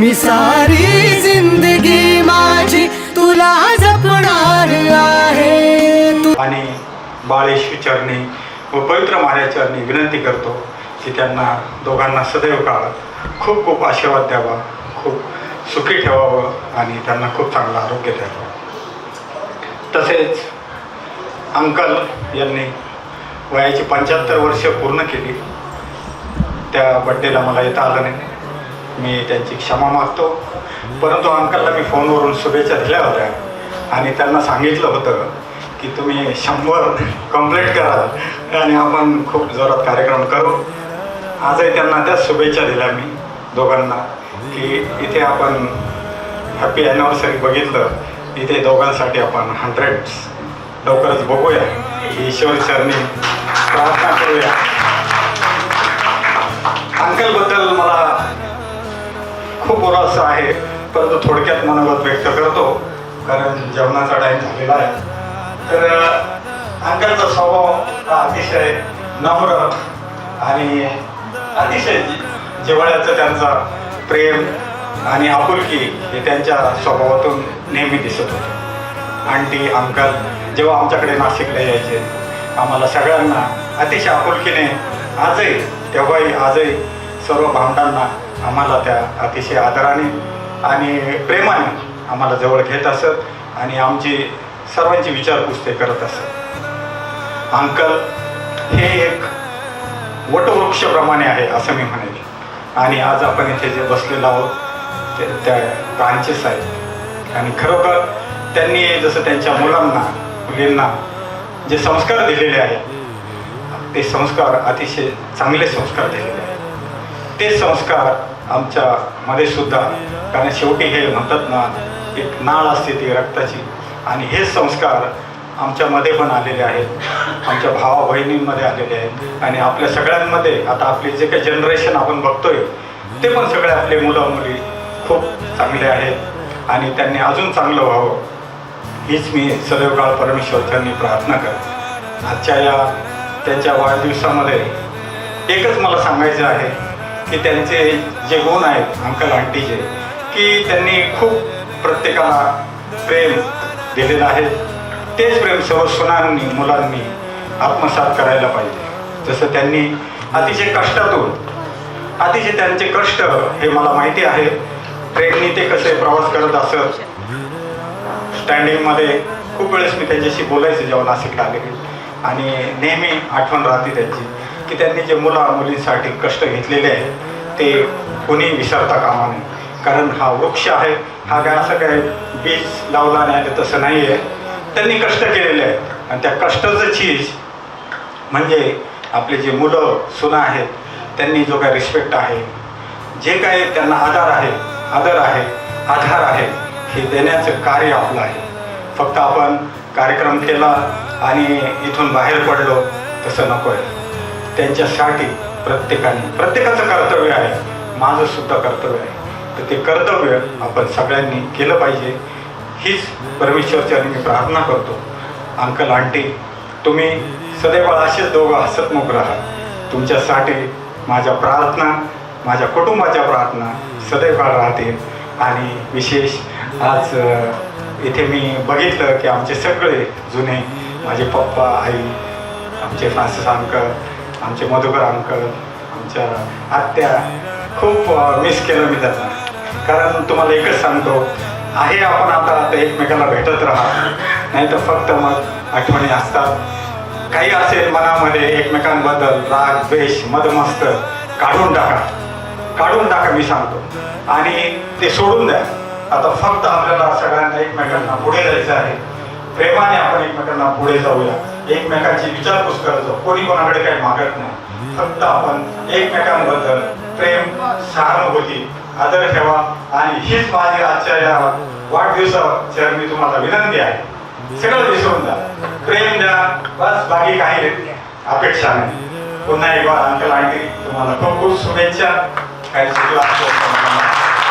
मी सारी जिंदगी माझी तुला जपणार आहे. आणि बाळेश्वर चरणी व पवित्र माऱ्या चरणी विनंती करतो की त्यांना दोघांना सदैव काळ खूप खूप आशीर्वाद द्यावा, खूप सुखी ठेवावं आणि त्यांना खूप चांगलं आरोग्य द्यावं. तसेच अंकल यांनी वयाची 75 वर्ष पूर्ण केली. त्या बड्डेला मला येता आलं नाही, मी त्यांची क्षमा मागतो. परंतु अंकलला मी फोनवरून शुभेच्छा दिल्या होत्या आणि त्यांना सांगितलं होतं की तुम्ही 100 कंप्लीट करा आणि आपण खूप जोरात कार्यक्रम करू. आजही त्यांना त्याच शुभेच्छा दिल्या मी दोघांना की इथे आपण हॅपी ॲनिव्हर्सरी बघितलं, इथे दोघांसाठी आपण 100 लवकरच बघूया, ईश्वर चरणी प्रार्थना करूया. अंकलबद्दल मला खूप बोलायचं आहे, परंतु थोडक्यात मनोगत व्यक्त करतो कारण जेवणाचा टाईम झालेला आहे. तर अंकलचा स्वभाव हा अतिशय नम्र आणि अतिशय जिव्हाळ्याचं त्यांचा प्रेम आणि आपुलकी हे त्यांच्या स्वभावातून नेहमी दिसत होतं. आंटी अंकल जेव्हा आमच्याकडे नाशिकला यायचे आम्हाला सगळ्यांना अतिशय आपुलकीने तेव्हाही आजही सर्व भावंडांना आम्हाला त्या अतिशय आदराने आणि प्रेमाने आम्हाला जवळ घेत असत आणि आमची सर्वांची विचारपूस ते करत असत. अंकल हे एक वटवृक्षप्रमाणे आहे असं मी म्हणेल. आणि आज आपण इथे जे बसलेलो आहोत त्या ब्रांचेस आहेत आणि खरोखर त्यांनी जसं त्यांच्या मुलींना जे संस्कार दिलेले आहेत ते संस्कार अतिशय चांगले संस्कार दिलेले आहेत. ते संस्कार आमच्यामध्ये सुद्धा, कारण शेवटी हे म्हणतात ना एक नाळ असते ती रक्ताची, आणि हे संस्कार आमच्यामध्ये पण आलेले आहेत, आमच्या भावा बहिणींमध्ये आलेले आहेत आणि आपल्या सगळ्यांमध्ये. आता आपले जे काही जनरेशन आपण बघतोय ते पण सगळे आपले मुलं मुली खूप चांगले आहेत आणि त्यांनी अजून चांगलं व्हावं हीच मी सदैव काळ परमेश्वरांनी प्रार्थना करते. आजच्या या त्यांच्या वाढदिवसामध्ये एकच मला सांगायचं आहे की त्यांचे जे गुण आहेत अंकल आंटीचे, की त्यांनी खूप प्रत्येकाला प्रेम दिलेलं आहे. तेच प्रेम सर्व सुनांनी मुलांनी आत्मसात करायला पाहिजे. जसं त्यांनी अतिशय कष्टातून अतिशय त्यांचे कष्ट हे मला माहिती आहे. ट्रेननी ते कसे प्रवास करत असत, स्टँडिंगमध्ये खूप वेळेस मी त्यांच्याशी बोलायचं जेव्हा नाशिकला आले आणि नेहमी आठवण राहते त्यांची की त्यांनी जे मुलींसाठी कष्ट घेतलेले आहेत ते कोणी विसरता कामा नये. कारण हा वृक्ष आहे, हा काय असं काय बीज लावला नाही तसं नाही आहे. त्यांनी कष्ट केलेले आहेत आणि त्या कष्टाचं चीज म्हणजे आपले जे मुलं सुना आहेत त्यांनी जो काय रिस्पेक्ट आहे, जे काय त्यांना आदर आहे, आधार आहे, हे देण्याचं कार्य आपलं आहे. फक्त आपण कार्यक्रम केला आणि इथून बाहेर पडलो तसं नको आहे. त्यांच्यासाठी प्रत्येकाचं कर्तव्य आहे, माझं सुद्धा कर्तव्य आहे. तर ते कर्तव्य आपण सगळ्यांनी केलं पाहिजे हीच परमेश्वरची मी प्रार्थना करतो. अंकल आंटी तुम्ही सदैव असेच दोघं हसतमुख राहा. तुमच्यासाठी माझ्या प्रार्थना, माझ्या कुटुंबाच्या प्रार्थना सदैव काळ राहतील. आणि विशेष आज इथे मी बघितलं की आमचे सगळे जुने माझे पप्पा आई, आमचे फ्रान्सिस अंकल, आमचे मधुकर अंकल, आमच्या आत्या, खूप मिस केलं मी त्यांना. कारण तुम्हाला एकच सांगतो आहे आपण आता एकमेकांना भेटत राहा, नाही तर फक्त मग आठवणी असतात. काही असेल मनामध्ये एकमेकांबद्दल राग द्वेष मदमस्त काढून टाका मी सांगतो आणि ते सोडून द्या. आता फक्त आपल्याला सगळ्यांना एकमेकांना पुढे जायचं आहे. प्रेमाने आपण एकमेकांना पुढे जाऊया, एकमेकांची विचारपूस करत जाऊ. कोणी कोणाकडे काही मागत नाही, फक्त आपण एकमेकांबद्दल प्रेम, सहानुभूती, आदर ठेवा. आणि हीच माझी आजच्या या वाढदिवसाच्या मी तुम्हाला विनंती आहे. सगळं विसरून द्या, प्रेम द्या, बस बाकी काही अपेक्षा नाही. पुन्हा एक बार अंकल आंटी तुम्हाला खूप खूप शुभेच्छा. काही शिकला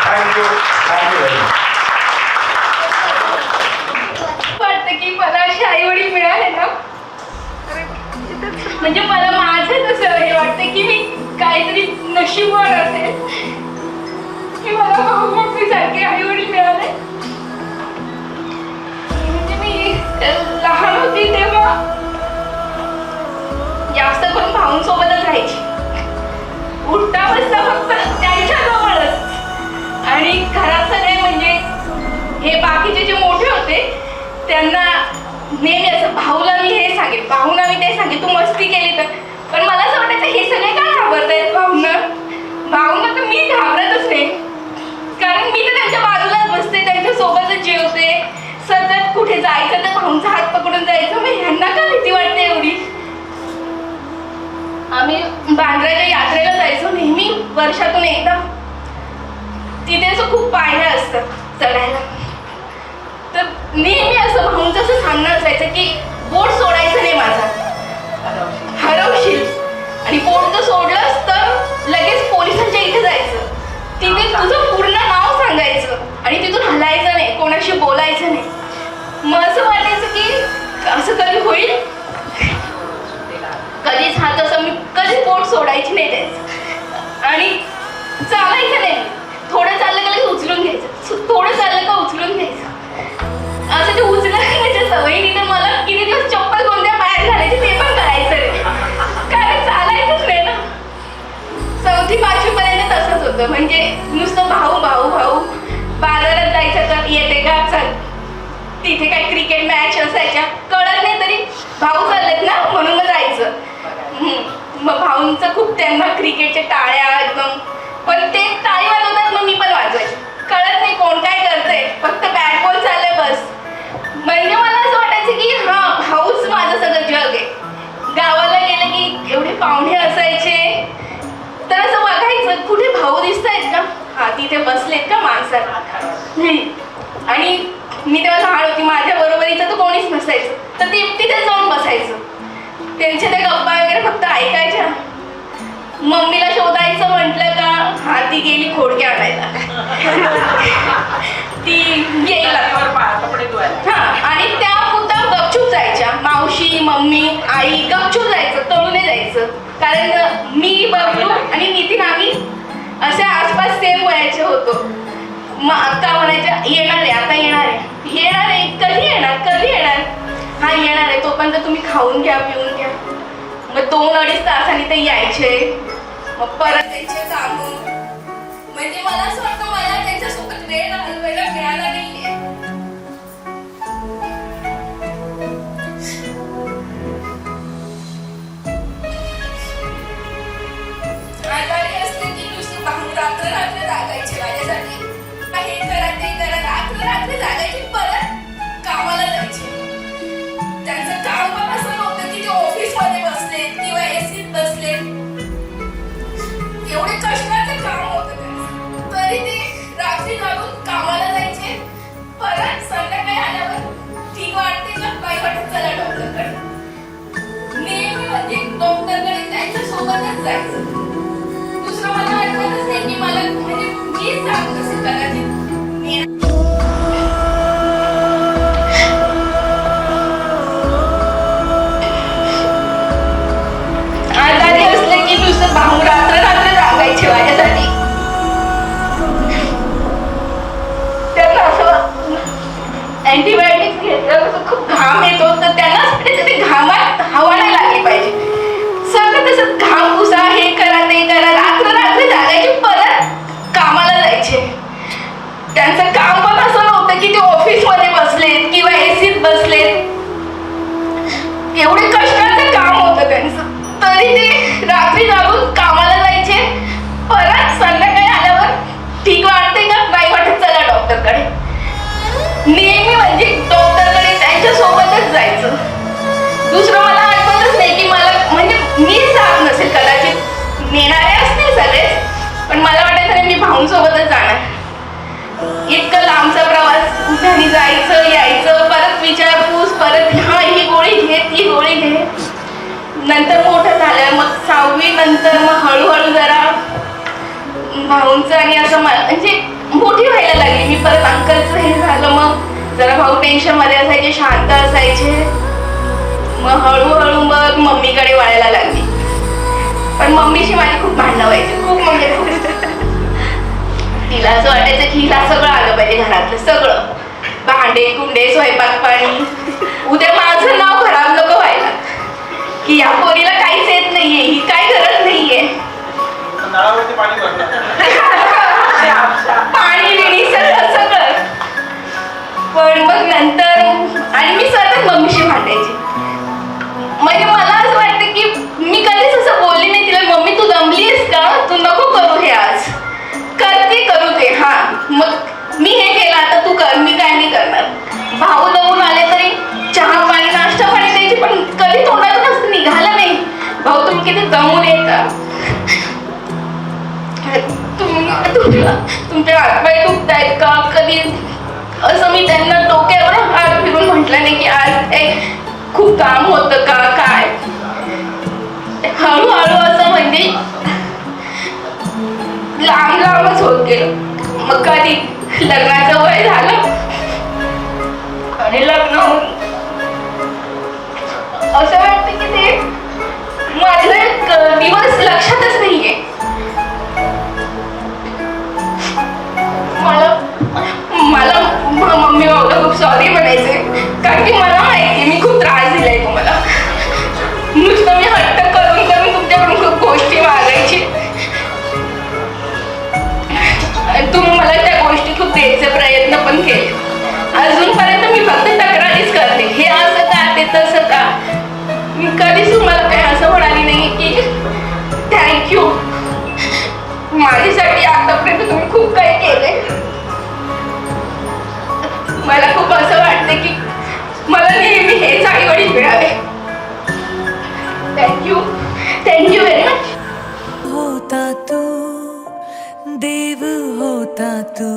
थँक्यू व्हेरी मच. वाटतं की मला असे आई वडील मिळाले ना, म्हणजे मला माझंच असं हे वाटतं की मी काहीतरी नशीबवान असेल की मला जास्त करून भाऊंसोबतच राहायची. उठता बसता फक्त त्यांच्याजवळच. आणि घरात सगळे म्हणजे हे बाकीचे जे मोठे होते त्यांना नेहमी असं भाऊला मी हे सांगेन, भाऊना मी ते सांगेन, तू मस्ती केली तर. पण मला असं वाटायचं हे सगळे का घाबरतायत भाऊंना. भाऊंना तर मी घाबरतच नाही, कारण मी तर त्यांच्या बाजूलाच बसते, त्यांच्या सोबतच जेवते. सतत कुठे जायचं तर भाऊंचा हात पकडून जायचं. मग ह्यांना का भीती वाटते एवढी. आम्ही बांद्राच्या यात्रेला जायचो नेहमी वर्षातून एकदा. तिथे असं खूप पायऱ्या असतात चढायला. तर नेहमी असं भाऊंचं असं सांगणं असायचं की बोट सोडायचं नाही माझा, हरवशील. आणि बोट जर सोडलंस तर लगेच पोलिसांच्या इथे जायचं, तिथे तुझं पूर्ण नाव सांगायचं आणि तिथून हलायचं नाही, कोणाशी बोलायचं नाही. मग असं वाटायचं की असं कधी होईल. कधीच हात असं मी कधीच बोट सोडायची नाही त्याचं. आणि चालायचं नाही, थोडं चाललं का उचलून घ्यायचं, थोडं चाललं का उचलून घ्यायचं. असं ते उचलण्याच्या सवयीने तर मला किती दिवस चप्पल कोणत्या पायात घालायची ते पण कळायचं नाही, कारण चालायचंच नाही ना. 4थी 5वी पर्यंत तसंच होतं. म्हणजे नुसतं भाऊ भाऊ भाऊ. बाजारात जायचं तर येते का चल, तिथे काय क्रिकेट मॅच असायच्या, कळत नाही तरी भाऊ चाललेत ना म्हणून मग जायचं. मग भाऊंचं खूप त्यांना क्रिकेटच्या टाळ्या एकदम, पण ते टाळी वाजवतात मग मी पण वाजवायची. कळत नाही कोण काय करतंय, फक्त बॅट बॉल चाललंय बस. म्हणजे मला असं वाटायचं की हा भाऊच माझं सगळं जग आहे. गावाला गेलं की एवढे पाहुणे असायचे तर असं बघायचं कुठे भाऊ दिसतायत का, हा तिथे बसलेत का माणसात. आणि मी तेव्हा लहान होती, माझ्या बरोबरीचं तर कोणीच नसायचं, तर ते तिथे जाऊन बसायचं. त्यांच्या त्या गप्पा वगैरे फक्त ऐकायच्या. मम्मीला शोधायचं म्हटलं का हा ती गेली खोडके आणायला, ती येईल. हा, आणि त्या मुद्दाम गपचूप जायच्या. मावशी मम्मी आई गपचूप जायचं, तळूने जायचं. कारण मी बबलू आणि नितीन आम्ही असे आसपास सेम वयाचे होतो. मग अक्का म्हणायच्या येणार आहे, आता येणार आहे, येणार आहे, कधी येणार कधी येणार. हा येणार आहे, तोपर्यंत तुम्ही खाऊन घ्या पिऊन घ्या. मग 2-2.5 तासांनी ते यायचे. मग परत त्यांचे काम. म्हणजे मला असं वाटतं मला त्यांच्यासोबत वेळ घालवायला मिळाला नाहीये. आजारी असते की नुसती रात्र जागायचे माझ्यासाठी. हे करा ते करा, रात्र जागायची, परत कामाला जायचे. त्यांचं काम पण असं नव्हतं की ते ऑफिसमध्ये बसले किंवा एसीत बसले. एवढे कष्टाचं काम होतं त्यांचं, तरी ते रात्री जागून कामाला जायचे. परत संध्याकाळी आल्यावर ठीक वाटते का काही वाटत चला डॉक्टरकडे. नेहमी म्हणजे डॉक्टरकडे त्यांच्या सोबतच जायचं. दुसरं मला आठवतच नाही की मला म्हणजे मीच जाऊ कसं करायची. आजारी असले की नुसतं भाऊ रात्र जागायचे माझ्यासाठी. त्यांना असं अँटीबायोटिक्स घेतलं खूप घाम येतो, तर त्यांना ते घामात हवा नाही लागली पाहिजे. सगळं तसं घाम पुसा, हे करा ते करा, रात्र जागायचे, परत कामाला जायचे. त्यांचं काम पण असं नव्हतं की ते ऑफिसमध्ये बसलेत किंवा एसीत बसलेत. एवढे कष्टाचं काम होतं त्यांचं, तरी ते रात्री जागून कामाला जायचे. परत संध्याकाळी आल्यावर ठीक वाटते का नाही वाटत चला डॉक्टरकडे. नेहमी म्हणजे डॉक्टरकडे त्यांच्या सोबतच जायचं. दुसरं मला आठवतच नाही की मला म्हणजे मीच जात नसेल, कदाचित नेणारे असतील सगळेच, पण मला वाटायचं नाही मी भाऊंसोबतच जाणार. इतकं लांबचा प्रवास, उठाने जायचं यायचं, परत विचारपूस, परत हा ही गोळी घे ती गोळी घे. नंतर मोठं झालं, मग 6वी नंतर मग हळूहळू जरा भाऊंचं आणि असं म्हणजे मोठी व्हायला लागली मी. परत अंकलचं हे झालं, मग जरा भाऊ टेन्शनमध्ये असायचे, शांत असायचे. मग हळूहळू मग मम्मीकडे वळायला लागली. पण मम्मीशी माझी खूप भांडणं व्हायची, खूप म्हणजे तिला असं वाटायचं की हिला सगळं आलं पाहिजे, घरातलं सगळं, भांडे कुंडे स्वयंपाक पाणी. उद्या माझं नाव खराब नको व्हायला की या पोरीला काहीच नाहीये, ही काय गरज नाहीये. नळावरती पाणी भरलं. पाणी बिणी सगळं सगळं. पण मग नंतर आणि मी सतत मम्मीशी भांडायची. म्हणजे मला असं वाटतं की मी कधीच असं बोलली नाही तिला, मम्मी तू दमलीस का, तू नको करू हे आज, करते करू दे. हा मग मी हे केलं, आता तू कर, मी काय नाही करणार. भाऊ दमून आले तरी चहा पाणी नाश्ता पाणी द्यायची, पण कधी तोंडातून असं निघालं नाही, भाऊ तुम्ही किती दमून येता, तुमचे हातपाय दुखतायत का. कधी असं मी त्यांना डोक्यावर हात फिरून म्हटलं नाही की आज खूप काम होतं का काय. हळूहळू असं म्हणजे लांब लांबच होत गेलं. मग कधी लग्नाचं वय झालं आणि लग्न असं वाटतं की ते माझं एक दिवस लक्षातच नाहीये. मला मम्मी बाबाला खूप सॉरी म्हणायचे, कारण की मला माहिती मी खूप त्रास दिलाय तुम्हाला. नुसतं मी हट्ट करून करून तुमच्याकडून खूप गोष्टी मागायची, तुम्ही मला त्या गोष्टी खूप द्यायचे प्रयत्न पण केले. अजूनपर्यंत मी फक्त तक्रारीच करते, हे असं का ते तसं का. मी कधीच तुम्हाला काही असं म्हणाली नाही की थँक्यू, माझ्यासाठी आतापर्यंत तुम्ही खूप काही केलंय. मला खूप असं वाटतं की मला नेहमी हेच आई वडील मिळावे. Thank you, thank you very much. होता तू देव, होता तू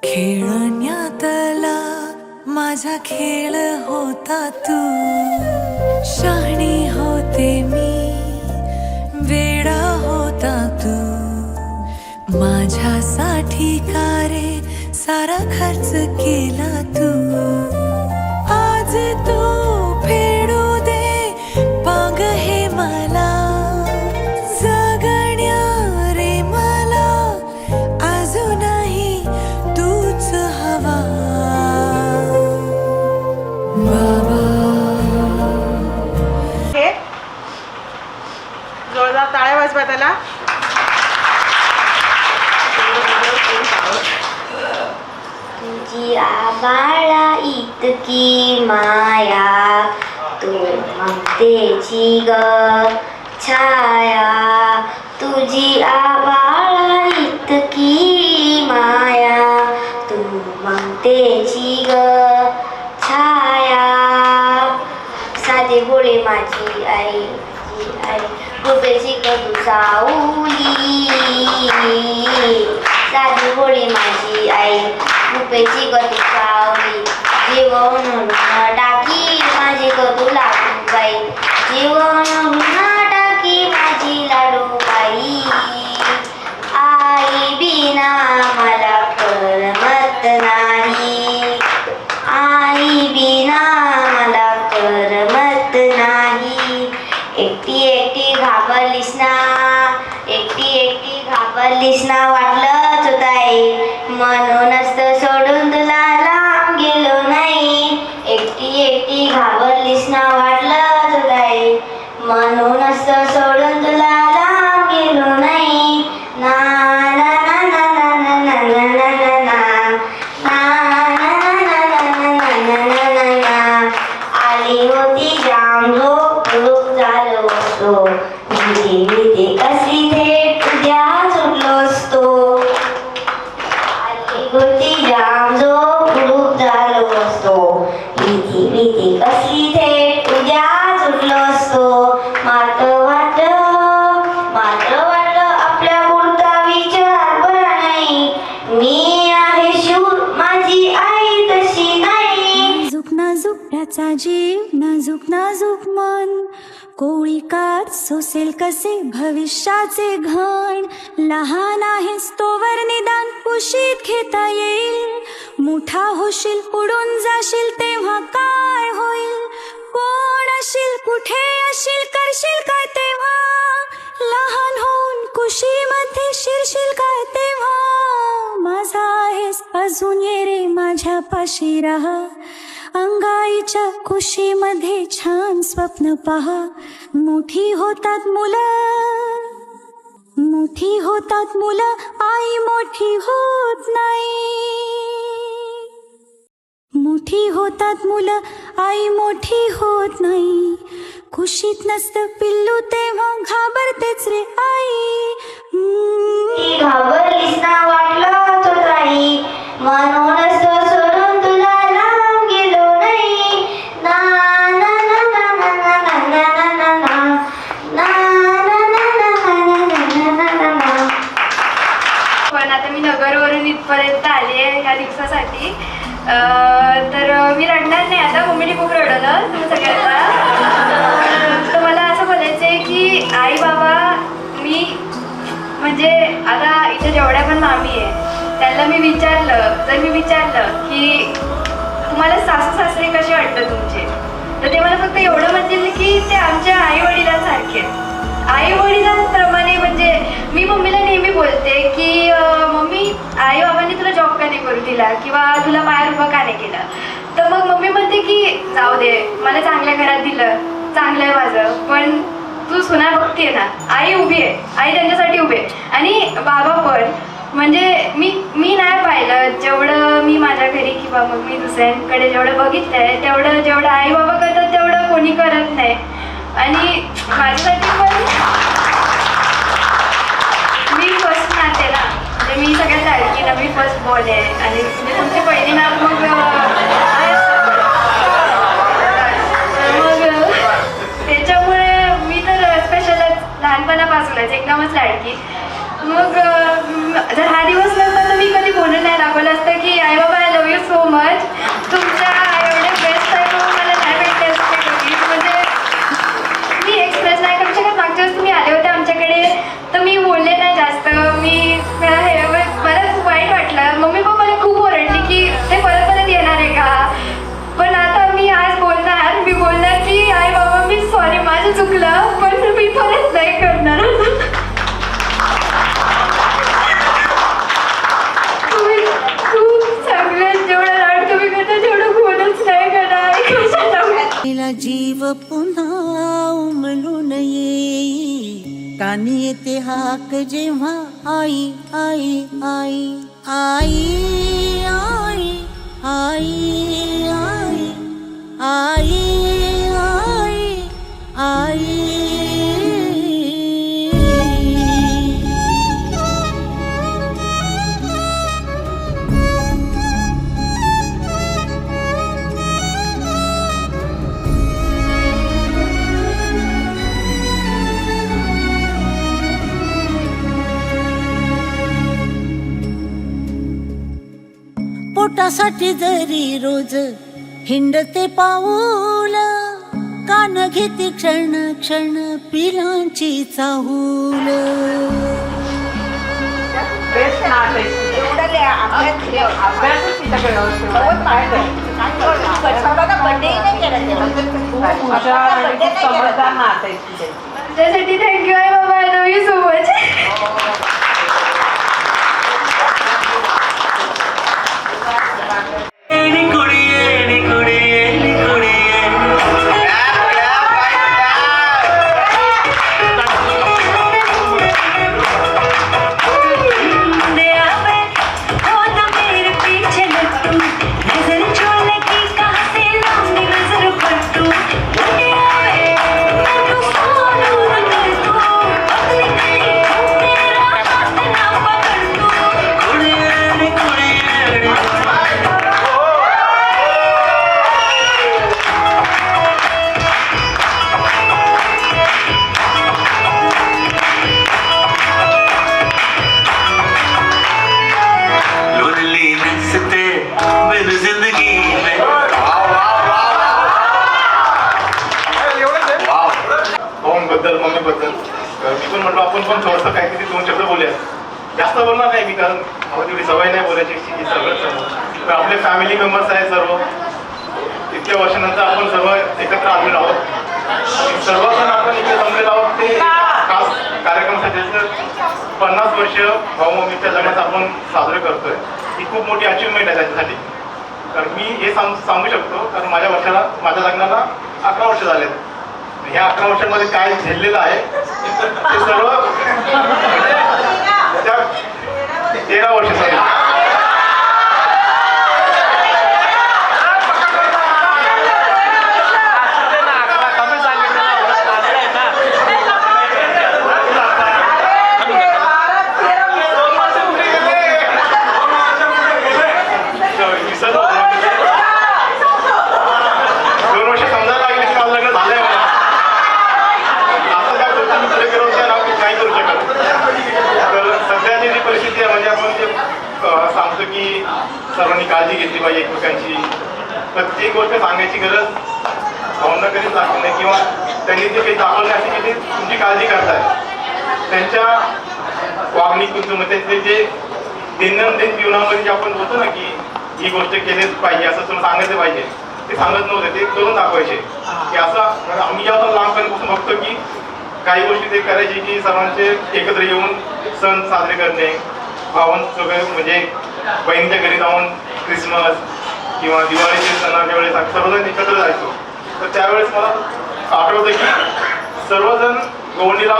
खेळण्यातला माझा खेळ होता तू. शहाणी होते मी, वेडा होता तू, माझ्यासाठी का रे सारा खर्च केला तू. आज तू फेडू दे पाग हे मला, जगण्या रे मला अजूनही तूच हवा. बाबा हे जोरदार टाळ्या वाजवा त्याला. तुझी आबाळा इतकी माया, तू ममतेची ग छाया. तुझी आबाळा इतकी माया, तू ममतेची ग छाया. साधी बोळे माझी आई, कृपेची ग तू सावली. साधी बोळे माझी आई, कृपेची ग तू सावली. जीवन टाकी माझी ग तू लाडूबाई, जीवन टाकी माझी लाडूबाई. आई बिना मला करमत नाही, आई बिना मला करमत नाही. एकटी एकटी घाबरलीस ना, एकटी एकटी घाबरलीस ना, वाटलंच होत आहे म्हणूनच तर सोडून तुला लांब गेलो नाही. एकटी एकटी घाबरलीस ना, वाटलंच होत आहे म्हणूनच तर सोडून तुला लांब गेलो नाही. ना ना ना ना ना ना ना ना ना ना ना ना. आली होती जाम झोप झालो असतो, भीती भीती कशी थेट उद्या सुटलो असतो. आली होती जाम झोप झालो असतो, भीती भीती कशी थेट उद्या सुटलो असतो. मात्र वाटलं आपल्या पुरता विचार बरा नाही. मी आहे शूर, माझी आई तशी नाही. नाजूक नाजूक त्याचा जीव, नाजूक नाजूक मन, कोळी कात सोसेल कसे भविष्याचे घण. लहान आहेस तोवर निदान कुशीत घेता येईल, मोठा होशील उडून जाशील तेव्हा काय होईल. कोण असशील कुठे असशील करशील काय तेव्हा, लहान होऊन कुशीमध्ये शिरशील काय तेव्हा. माझा आहेस अजून ये रे माझ्या पाशी राहा, अंगाईच्या कुशीमध्ये छान स्वप्न पहा. मोठी होतात मुलं आई मोठी होत नाही. मोठी होतात मुलं आई मोठी होत नाही. कुशीत नसतं पिल्लू तेव्हा घाबरतेच रे आई. घाबरलीस ना वाटलं तो ताई, म्हणूनच सोडून तुला लांब गेलो नाही. ना ना ना ना ना ना ना ना ना ना ना ना ना ना. पण आता मी नगरवरून इथपर्यंत आली आहे ह्या दिवसासाठी. तर मी रडणार नाही आता, मम्मीने खूप रडवलं तुम्ही सगळ्यांना. तर मला असं बोलायचं आहे की आई बाबा, मी म्हणजे आता इथे जेवढ्या पण मामी आहे त्यांना मी विचारलं की तुम्हाला सासू सासरे कसे वाटतं तुमचे, तर ते मला फक्त एवढं म्हणतील की ते आमच्या आई वडिलांसारखे आहेत. आई वडिलांप्रमाणे म्हणजे मी मम्मीला नेहमी बोलते की मम्मी आई बाबांनी तुला जॉब का नाही करू दिला किंवा तुला बाहेर उभं का नाही केलं. तर मग मम्मी म्हणते की जाऊ दे, मला चांगल्या घरात दिलं, चांगलं आहे माझं, पण तू सुना बघते ना, आई उभी आहे, आई त्यांच्यासाठी उभी आहे. आणि बाबा पण म्हणजे मी नाही पाहिलं जेवढं मी माझ्या घरी किंवा मग मी दुसऱ्यांकडे जेवढं बघितलं आहे जेवढं आई बाबा करतात तेवढं कोणी करत नाही. आणि माझ्यासाठी पण मी फर्स्ट नाते ना, म्हणजे मी सगळ्यात लाडकी ना, मी फर्स्ट बॉल आहे. आणि म्हणजे तुमची पहिली नाव मग त्याच्यामुळे मी तर स्पेशलच लहानपणापासूनच एकदमच लाडकी. मग जर हा दिवस नसता तर मी कधी बोलून नाही दाखवलं असतं की आई बाबा I love you so much, तुमच्या एवढे बेस्ट आहे म्हणून मला नाही भेटले असते कधी. म्हणजे मी एक्सप्रेस नाही करू शकत. मागच्या वेळेस तुम्ही आले होते आमच्याकडे तर मी बोलले नाही जास्त. मला खूप वाईट वाटलं. मम्मी पण मला खूप ओरडली की ते परत येणार आहे का. पण आता मी आज मी बोलणार की आई बाबा मी सॉरी, माझं चुकलं, पण मी परत नाही करणार. तुम्ही खूप चांगलं, जेवढं लाड तुम्ही करता तेवढं कोणच नाही करणार. जीव पुन्हा उमलून येई, कानी येते हाक जेव्हा आई आई आई आई आई आई आई आई आई आई. पोटासाठी जरी रोज हिंडते पाऊल, कान घेते क्षण क्षण पिलांची चाहूल. त्यासाठी थँक्यू आहे बाबा, I love you so much. मम्मीबद्दल मी पण म्हटलं आपण पण थोडंसं काहीतरी 2 शब्द बोलूया. जास्त बोलणार नाही मी, कारण मला तेवढी सवय नाही बोलायची. सगळं आपले फॅमिली मेंबर्स आहेत सर्व. इतक्या वर्षानंतर आपण सर्व एकत्र आलेलो आहोत. सर्वजण आपण इथे जमलेलो आहोत ते खास कार्यक्रमासाठी. 50 वर्ष भाऊ मम्मीच्या जगण्यात आपण साजरे करतोय. ही खूप मोठी अचिव्हमेंट आहे त्याच्यासाठी. कारण मी हे सांगू शकतो, कारण माझ्या लग्नाला 11 वर्ष झालेत. ह्या 11 वर्षांमध्ये काय झेललेलं आहे ते सर्व त्या 13 वर्ष झाले. सांगतो की सर्वांनी काळजी घेतली पाहिजे एकमेकांची. प्रत्येक गोष्ट सांगायची गरज भावना कधीच लागत नाही, किंवा त्यांनी जे काही दाखवण्यासाठी की ते तुमची काळजी करताय त्यांच्या वागणीतून त्यांचे जे दैनंदिन जीवनामध्ये जे आपण बोलतो ना की ही गोष्ट केलीच पाहिजे असं तुम्हाला सांगायचं पाहिजे, ते सांगत नव्हते, ते करून दाखवायचे. की असं आम्ही जेव्हा लहानपणापासून बघतो की काही गोष्टी ते करायचे की सर्वांचे एकत्र येऊन सण साजरे करणे, भावन सगळे म्हणजे बहिणीच्या घरी जाऊन क्रिसमस किंवा दिवाळीच्या सणाच्या वेळेस सर्वजण एकत्र जायचो. तर त्यावेळेस मला आठवतं की सर्वजण गवंडीला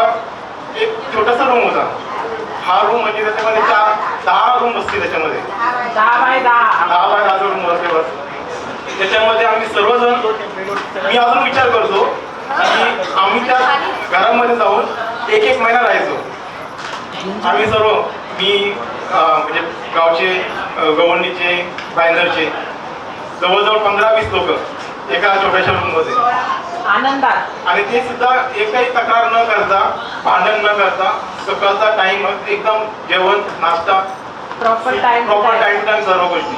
एक छोटासा रूम होता. हा रूम म्हणजे त्याच्यामध्ये 10 रूम बसते, त्याच्यामध्ये 10 बाय 10 रूम बसते बस. त्याच्यामध्ये आम्ही सर्वजण, मी अजून विचार करतो की आम्ही त्या घरामध्ये जाऊन एक महिना राहायचो आम्ही सर्व. मी म्हणजे गावचे, गवंडीचे, बायनरचे जवळजवळ 15-20 लोक एका छोट्याशा रूममध्ये आनंदात. आणि ते सुद्धा एकही तक्रार न करता, भांडण न करता, सकाळचा टाइम एकदम जेवण, नाश्ता प्रॉपर टाइम टू टाइम सर्व गोष्टी.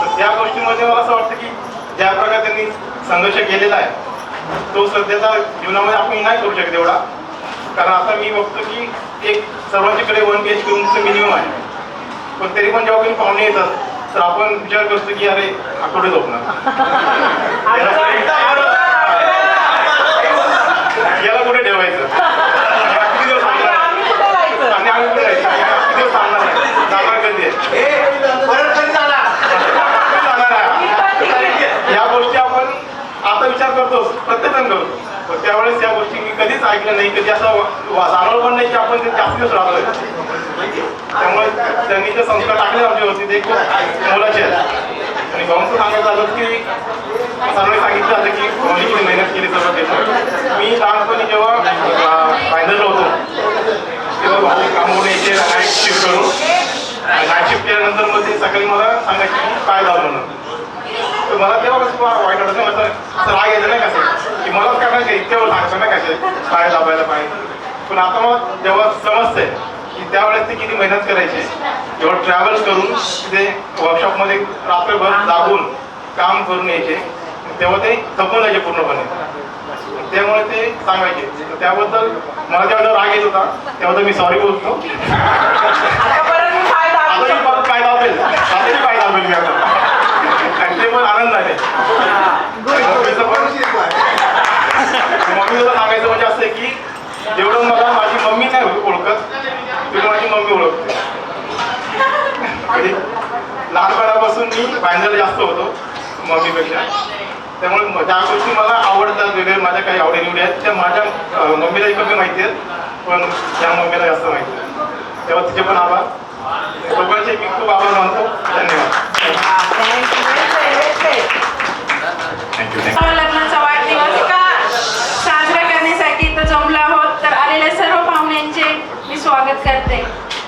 तर त्या गोष्टीमध्ये मला असं वाटतं की ज्या प्रकारे त्यांनी संघर्ष केलेला आहे तो सध्याच्या जीवनामध्ये आपण नाही करू शकत एवढा. कारण आता मी बघतो की एक सर्वांच्याकडे 1 BHK रूमचं मिनिमम आहे, पण तरी पण जेव्हा काही पाहुणे येतात तर आपण विचार करतो की अरे आठवडे झोपणार, याला कुठे ठेवायचं, किती दिवस सांगणार आणि आम्ही कुठे जायचं, किती दिवस सांगणार आहे, जाणार कधी आहे. या गोष्टी आपण आता विचार करतोच, प्रत्येकजण करतो. पण त्यावेळेस या गोष्टी मी कधीच ऐकलं नाही, कधी असं जाणवलं पण नाही की आपण ते जास्त दिवस राहतोय. त्यामुळे त्यांनी जे संस्कार टाकले आमच्यावरती ते खूप मोलाचे आहेत. आणि भाऊंचं सांगायचं झालं की सर्वांनी सांगितलं जातं की भाऊनी किती मेहनत केली सर्व देतो. मी लहानपणी जेव्हा फायनल होतो तेव्हा भाऊ कामावरून यायचे नाईट शिफ्ट करून. नाईट शिफ्ट केल्यानंतर मग ते सकाळी मला सांगायचे की काय झालं म्हणून. तर मला तेव्हा कसं वाईट वाटतं, असं राग यायचं नाही कसं की मलाच काय नाही इतक्यावर सांगतो ना कसे पाय दाबायला पाहिजे. पण आता मला जेव्हा समजतंय की त्यावेळेस ते किती मेहनत करायचे, जेव्हा ट्रॅव्हल करून तिथे वर्कशॉपमध्ये रात्रभर जागून काम करून यायचे, तेव्हा ते थकून जायचे पूर्णपणे. त्यामुळे ते सांगायचे. तर त्याबद्दल मला जेव्हा राग येत होता तेव्हा मी सॉरी बोलतो. आता मी परत पाय दाबेल, आता मी पाय दाबेल मी आता. आणि ते पण आनंद आहे. मम्मीला सांगायचं म्हणजे असं आहे की जेवढं मला माझी मम्मी नाही ओळखत तेवढं माझी मम्मी ओळखते. लहानपणापासून मी बांधायला जास्त होतो मम्मीपेक्षा. त्यामुळे ज्या गोष्टी मला आवडतात वेगळे माझ्या काही आवडीनिवडी आहेत त्या माझ्या मम्मीलाही कमी माहिती आहेत, पण त्या मम्मीला जास्त माहिती आहे. तेव्हा तिचे पण आभार. दोघांचे मी खूप आभार मानतो. धन्यवाद. लग्नाचा वाढदिवस साजरा करण्यासाठी तर जमलो आहोत, तर आलेल्या सर्व पाहुण्यांचे मी स्वागत करते.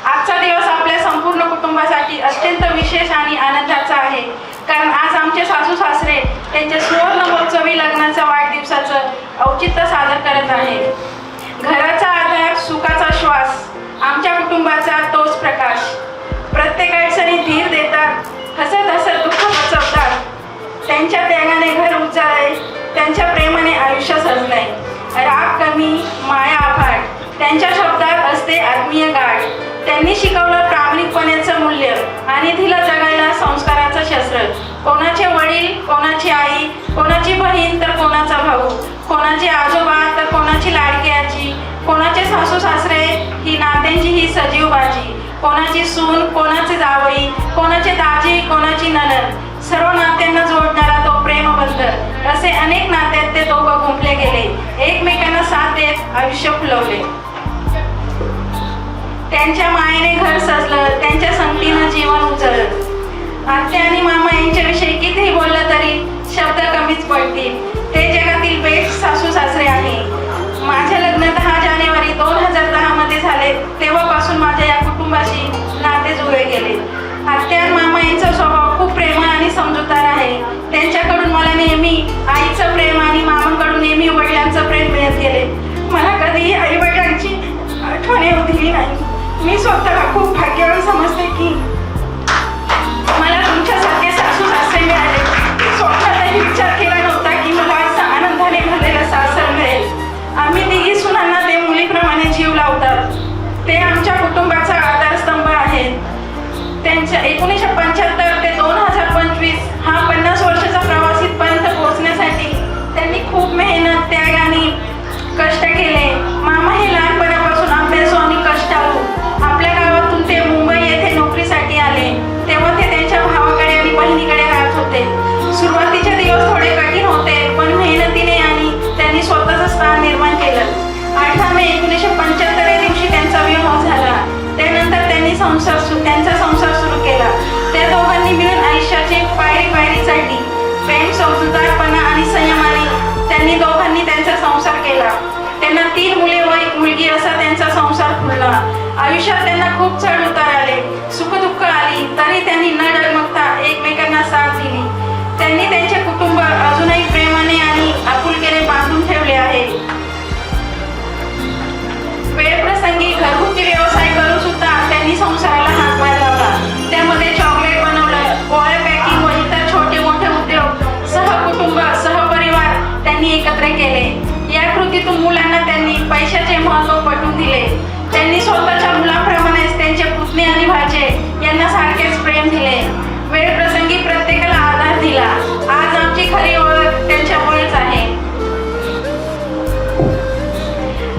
आजचा दिवस आपल्या संपूर्ण कुटुंबासाठी अत्यंत विशेष आणि आनंदाचा आहे, कारण आज आमचे सासू सासरे त्यांच्या सुवर्ण महोत्सवी लग्नाच्या वाढदिवसाचं औचित्य सादर करत आहे. घराचा आधार, सुखाचा श्वास, आमच्या कुटुंबाचा तोच प्रकाश. प्रत्येक अडचणी धीर देतात, हसत हसत दुःख पचवतात. त्यांच्या त्यागाने घर उजाळले, त्यांच्या प्रेमाने आयुष्य सजलंय. राग कमी, माया अफाट, त्यांच्या शब्दात असते आत्मीय गाठ. त्यांनी शिकवलं प्रामाणिकपणाचं मूल्य आणि दिलं जगायला संस्काराचं शस्त्र. कोणाचे वडील, कोणाची आई, कोणाची बहीण तर कोणाचा भाऊ, कोणाचे आजोबा तर कोणाची लाडकी आजी, कोणाचे सासू सासरे ही नात्यांची ही सजीव बाजी, कोणाची सून, कोणाचे जावई, कोणाचे दाजी, कोणाची नणंद. सर्व नात्यांना जोडणारा तो प्रेमबंध, असे अनेक नात्यात ते दोघं गुंफले गेले. एकमेकांना साथ देत आयुष्य फुलवले. त्यांच्या मायेने घर सजलं, त्यांच्या संगतीनं जीवन उजळलं. आत्या आणि मामा यांच्याविषयी कितीही बोललं तरी शब्द कमीच पडतील. ते जगातील बेस्ट सासू सासरे आहे. माझे लग्न 10 जानेवारी 2010 मध्ये झाले. तेव्हापासून माझ्या या कुटुंबाशी नाते जुळले गेले. आत्या आणि मामा यांचा स्वभाव खूप प्रेमळ आणि समजूतदार आहे. त्यांच्याकडून मला नेहमी आईचं प्रेम आणि मामांकडून नेहमी वडिलांचं प्रेम मिळत गेले. मला कधीही आई वडिलांची आठवण येऊ दिली नाही. मी स्वतःला खूप भाग्यवान समजते की मला तुमच्यासारखे सासू सासरे मिळाले. स्वतःलाही विचार केला नव्हता की मला असं आनंदाने भरलेलं सासर मिळेल. आम्ही तिघी सुनांना ते मुलीप्रमाणे जीव लावतात. ते आमच्या कुटुंबाचा आधारस्तंभ आहेत. त्यांच्या 1975 ते 2025 हा 50 वर्षाचा प्रवास इथपर्यंत पोहोचण्यासाठी त्यांनी खूप मेहनत, त्याग आणि कष्ट केले. मामा हे लहानपणापासून अभ्यासू आणि कष्टाळू. आपल्या गावातून ते मुंबई येथे नोकरीसाठी आले. तेव्हा ते त्यांच्या भावाकडे आणि बहिणीकडे राहत होते. सुरुवातीचे दिवस थोडे कठीण होते, पण मेहनतीने आणि त्यांनी स्वतःचं स्थान निर्माण केलं. 8 मे 1975 या दिवशी त्यांचा विवाह झाला. त्यानंतर त्यांनी त्यांचा संसार सुरू केला. त्या दोघांनी मिळून आयुष्याची पायरी चढली. प्रेम, समजूतदारपणा आणि संयमाने त्यांनी दोघांनी त्यांचा संसार केला. त्यांना 3 मुले व 1 मुलगी असा त्यांचा संसार फुलला. आयुष्यात त्यांना खूप चढ उतार आले, सुखदुःख आली, तरी त्यांनी न डगमगता एकमेकांना साथ दिली. त्यांनी त्यांचे कुटुंब अजूनही प्रेमाने आणि आपुलकीने बांधून ठेवले आहे. वेळप्रसंगी घरगुती व्यवसाय करून सुद्धा त्यांनी संसाराला हातभार लावला. त्यामध्ये चॉकलेट बनवलं, पोळ्या पॅकिंग व इतर छोटे मोठे उद्योग सहकुटुंब, सहपरिवार त्यांनी एकत्र केले. या कृतीतून मुलांना त्यांनी पैशाचे महत्त्व पटवून दिले. त्यांनी स्वतःच्या मुलाप्रमाणेच त्यांचे पुतणे आणि भाचे यांना सारखेच प्रेम दिले. वेळप्रसंगी प्रत्येकाला आधार दिला. आज आमची खरी ओळख त्यांच्यामुळेच आहे.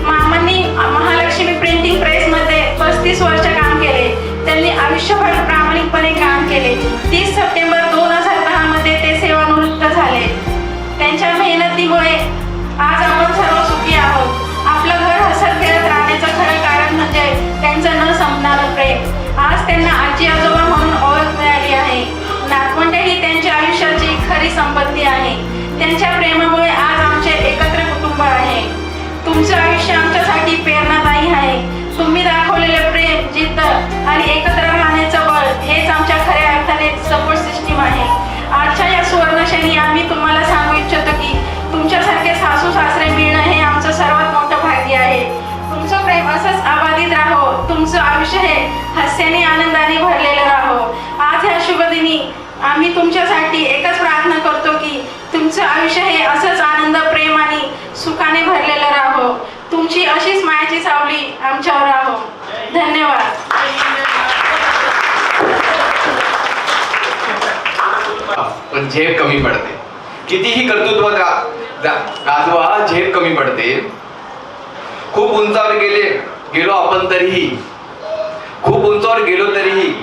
मामांनी महालक्ष्मी प्रिंटिंग प्रेसमध्ये 35 वर्ष काम केले. त्यांनी आयुष्यभर प्रामाणिकपणे काम केले. 30 सप्टेंबर 2010 मध्ये ते सेवानिवृत्त झाले. त्यांच्या मेहनतीमुळे आज आपण सर्व सुखी आहोत. आपलं घर हसत खेळत राहण्याचं खरं कारण म्हणजे त्यांचं न संपणारं प्रेम. आज त्यांना आजी आजोबा म्हणून ओळख मिळाली आहे. नातवंड ही त्यांच्या आयुष्याची खरी संपत्ती आहे. त्यांच्या प्रेमामुळे आज आमचे एकत्र कुटुंब आहे. तुमचं आयुष्य आमच्यासाठी प्रेरणादायी आहे. तुम्ही दाखवलेले प्रेम, जिद्द आणि एकत्र राहण्याचं बळ हेच आमच्या खऱ्या अर्थाने सपोर्ट सिस्टीम आहे. आजच्या या सुवर्णक्षणी आम्ही तुम्हाला सांगू इच्छितो की तुमच्यासारखे सासू सासरे मिळणं हे आमचं सर्वात मोठं भाग्य आहे. तुमचं प्रेम असंच अबाधित राहो. तुमचं आयुष्य हे हास्याने आनंदाने भरलेलं राहो. आज ह्या शुभ दिनी आम्ही तुमच्यासाठी एकच प्रार्थना करतो की तुमचं आयुष्य हे असंच आनंद, प्रेम आणि सुखाने भरलेलं राहो. तुमची अशीच मायाची सावली आमच्यावर राहो. धन्यवाद. पण झेप कमी पडते. कितीही कर्तृत्व गाजवा, झेप कमी पडते. खूप उंचावर गेलो आपण तरीही, खूप उंचावर गेलो तरीही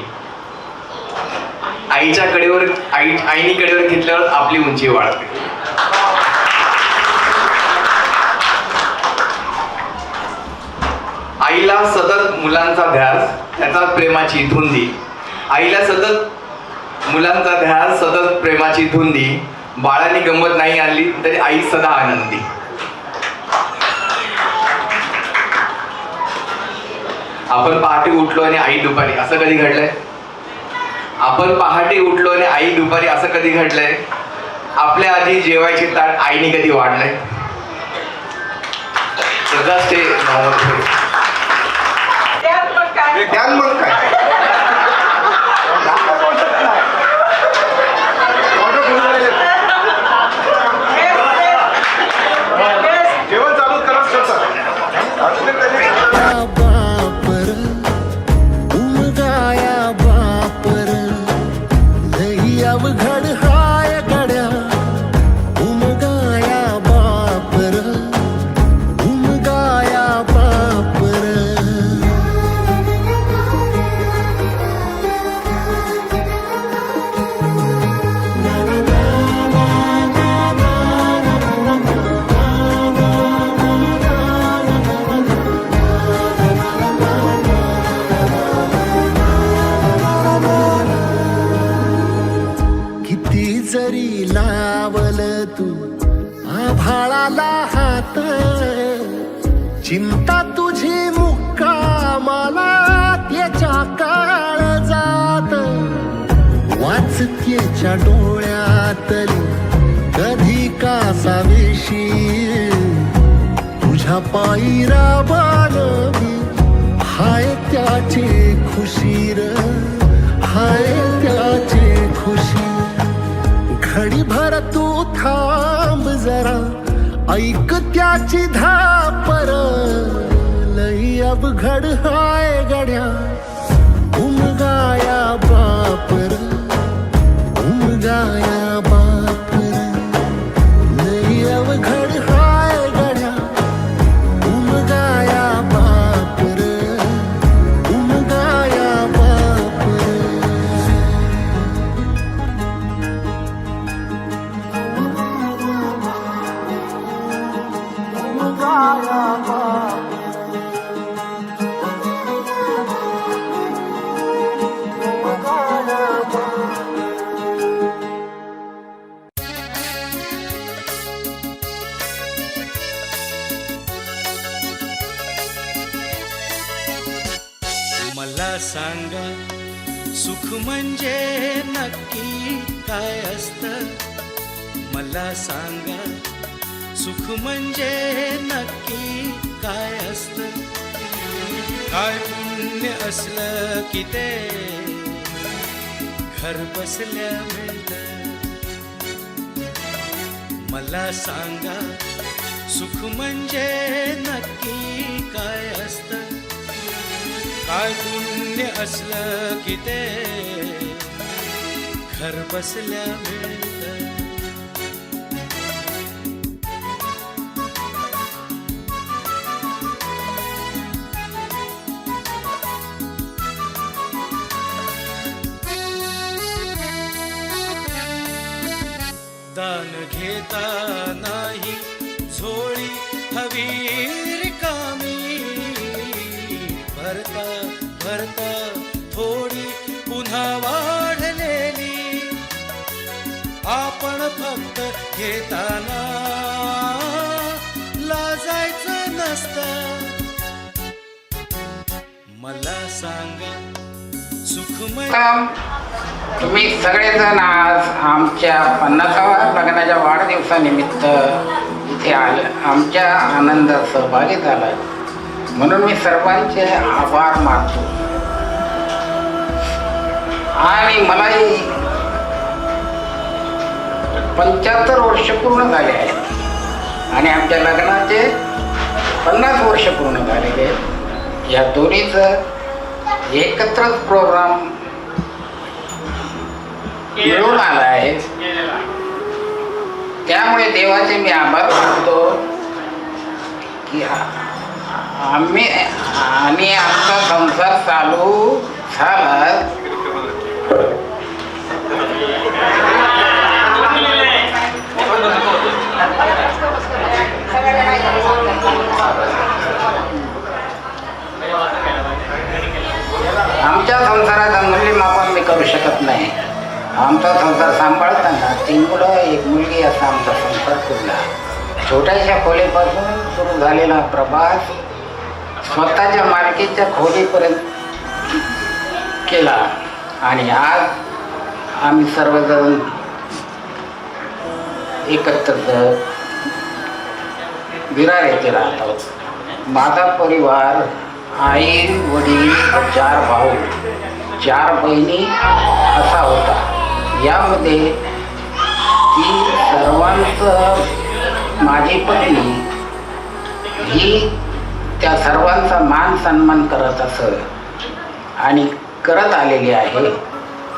आईच्या कडेवर आईनी कडेवर घेतल्यावर आपली उंची वाढते. आईला सतत मुलांचा ध्यास, त्याचा प्रेमाची धुंदी. आईला सतत मुलांचा ध्यास, सतत प्रेमाची धुंदी. बाळाने गंमत नाही आणली तरी आई सदा आनंदी. आपण पहाटे उठलो आणि आई दुपारी, असं कधी घडलंय? आपण पहाटे उठलो आणि आई दुपारी, असं कधी घडलंय? आपल्या आधी जेवायचे ताट आईने कधी वाढलंय? सगळंच ते मग काय जेवण चालू करत बापर उमगाया बापर लई अवघड हाय गड्या. उमगाया बापर उमगाया बापर. जात, चिंता तुझी मुक्कामाला त्याच्या काळजात, वाचतेच्या डोळ्यातली कधी कासाविशी, तुझ्या पायी राबानवी हाय त्याची खुशीर, हाय त्याची खुशी. घडीभर तू थांब जरा, ऐक त्याची धापर, लई अवघड हाय गड्या उमगाया बापर, उमगाया बापर, लई अवघड हाय गड्या उमगाया बापर, उमगाया बापर. मला सांगा सुख म्हणजे नक्की काय असतं, मला सांगा सुख म्हणजे नक्की काय असतं. काय पुण्य असलं की ते घर बसल्या मिळतं. मला सांगा सुख म्हणजे नक्की काय असतं. काय पुण्य असलं की ते घर बसल्या मिळतं. दान घेता नाही झोळी हवी रिकामी, भरता भरता थोडी पुन्हा वाढलेली. आपण फक्त घेताना लाजायचं नसतं. मला सांगा सुख तुम्ही सगळेजण आज आमच्या 50व्या लग्नाच्या वाढदिवसानिमित्त इथे आले, आमच्या आनंदात सहभागी झाला, म्हणून मी सर्वांचे आभार मानतो. आणि मलाही 75 वर्ष पूर्ण झाले आहेत आणि आमच्या लग्नाचे 50 वर्ष पूर्ण झालेले. या दोन्हीचं एकत्रच प्रोग्राम मिळून आला आहे, त्यामुळे देवाचे मी आभार मानतो की आम्ही आणि आमचा संसार चालू झाला. आमच्या संसाराचं मूल्यमापन मी करू शकत नाही. आमचा संसार सांभाळताना 3 मुलं 1 मुलगी असा आमचा संसार पुरला. छोट्याशा खोलीपासून सुरू झालेला प्रवास स्वतःच्या मालकीच्या खोलीपर्यंत केला आणि आज आम्ही सर्वजण एकत्र विरार येथे राहतो. माझा परिवार आई वडील 4 भाऊ 4 बहिणी असा होता. यामध्ये ती सर्वांचं माझी पत्नी ही त्या सर्वांचा मान सन्मान करत असत आणि करत आलेली आहे.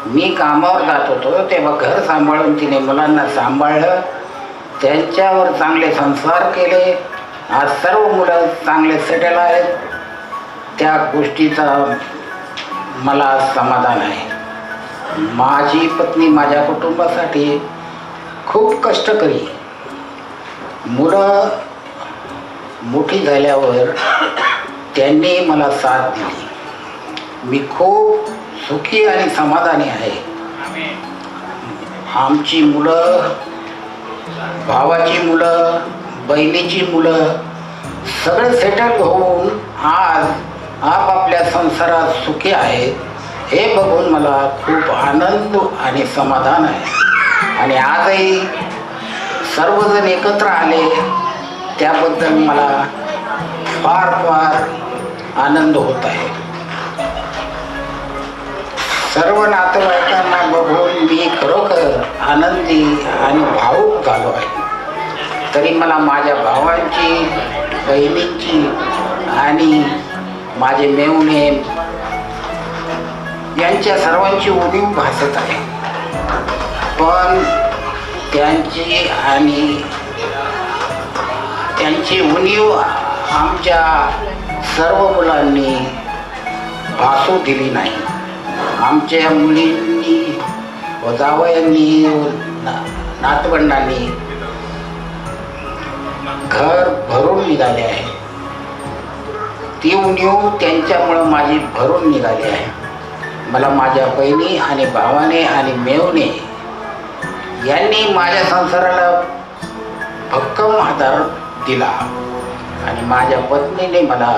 मी कामावर जात होतो तेव्हा घर सांभाळून तिने मुलांना सांभाळलं, त्यांच्यावर चांगले संस्कार केले. आज सर्व मुलं चांगले सेटल आहेत. त्या गोष्टीचा मला समाधान आहे. माझी पत्नी माझ्या कुटुंबासाठी खूप कष्ट करी. मुलं मोठी झाल्यावर त्यांनी मला साथ दिली. मी खूप सुखी आणि समाधानी आहे. आमची मुलं, भावाची मुलं, बहिणीची मुलं सगळे सेटल होऊन आज आपापल्या संसारात सुखी आहेत हे बघून मला खूप आनंद आणि समाधान आहे. आणि आजही सर्वजण एकत्र आले त्याबद्दल मला फार फार आनंद होत आहे. सर्व नातेवाईकांना बघून मी खरोखर आनंदी आणि भावूक झालो आहे. तरी मला माझ्या भावांची, बहिणींची आणि माझे मेहुणे यांच्या सर्वांची उणीव भासत आहे. पण त्यांची उणीव आमच्या सर्व मुलांनी भासू दिली नाही. आमच्या मुलींनी व जावयांनी व नातवंडांनी घर भरून निघाले आहे. ती उणीव त्यांच्यामुळं माझी भरून निघाली आहे. मला माझ्या बहिणी आणि भावाने आणि मेवणे यांनी माझ्या संसाराला भक्कम आधार दिला आणि माझ्या पत्नीने मला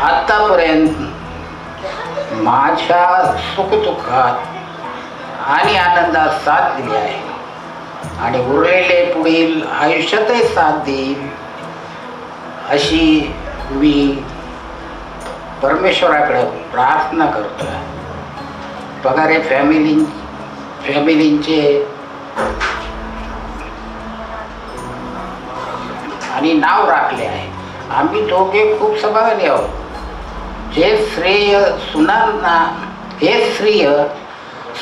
आत्तापर्यंत माझ्या सुखदुःखात आणि आनंदात साथ दिली आहे आणि उरलेले पुढील आयुष्यातही साथ देईल अशी मी परमेश्वराकडे प्रार्थना करतो. पगारे फॅमिलींचे आणि नाव राखले आहे. आम्ही दोघे खूप समाधानी आहोत. हे श्रेय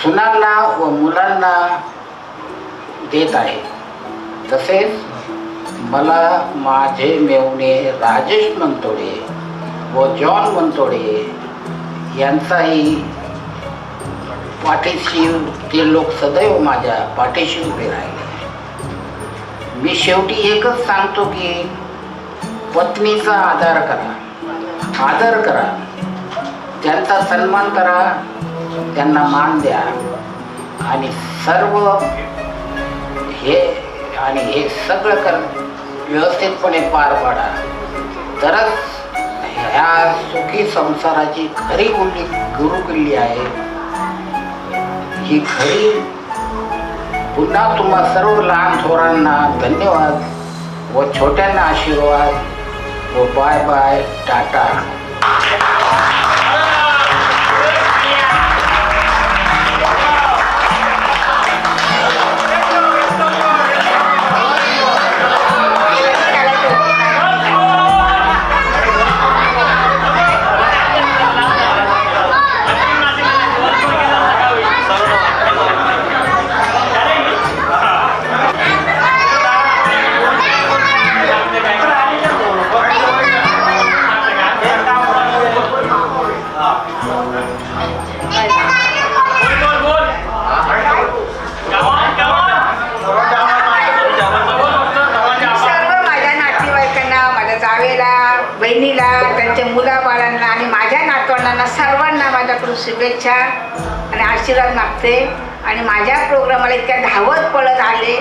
सुनांना व मुलांना देत आहे. तसेच मला माझे मेवणे राजेश मंतोडे व जॉन मंतोडे यांचाही पाठीशी ते लोक सदैव माझ्या पाठीशी उभे राहिले. मी शेवटी एकच सांगतो की पत्नीचा आदर करा, त्यांचा सन्मान करा, त्यांना मान द्या आणि हे सगळं व्यवस्थितपणे पार पाडा. तरच ह्या सुखी संसाराची खरी गुरुकिल्ली आहे. ही खरी पुन्हा तुम्हा सर्व लहान थोरांना धन्यवाद व छोट्यांना आशीर्वाद व बाय बाय, टाटा. बहिणीला, त्यांच्या मुलाबाळांना आणि माझ्या नातवंडांना सर्वांना माझ्याकडून शुभेच्छा आणि आशीर्वाद मागते. आणि माझ्या प्रोग्रामाला इतक्या धावत पळत आले.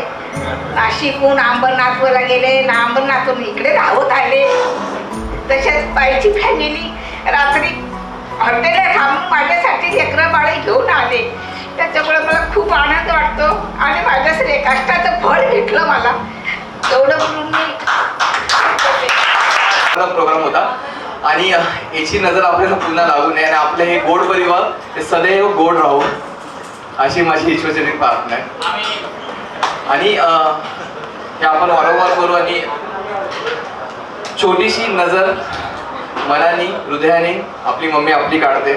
नाशिकहून अंबरनाथला गेले, अंबरनाथहून इकडे धावत आले. तसेच बाईची फॅमिली रात्री हॉटेलला थांबून माझ्यासाठी लेकरं बाळे घेऊन आले. त्याच्यामुळे मला खूप आनंद वाटतो आणि माझ्या श्रेय कष्टाचं फळ भेटलं मला. एवढं म्हणून मी प्रोग्राम होता आणि याची नजर आपल्याला पुन्हा लागू नये आणि आपले हे गोड परिवार हे सदैव गोड राहू अशी माझी ईश्वरचरणी प्रार्थना आहे. आणि हे आपण वारंवार करू आणि छोटीशी नजर मनाने हृदयाने आपली मम्मी आपली काढते.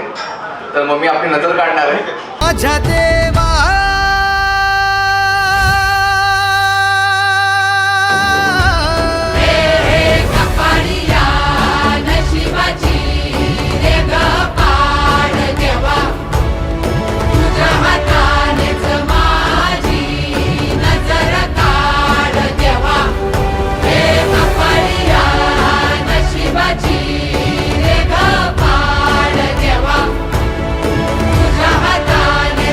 तर मम्मी आपली नजर काढणार आहे. माझ्या देवा तुझ्या हाताने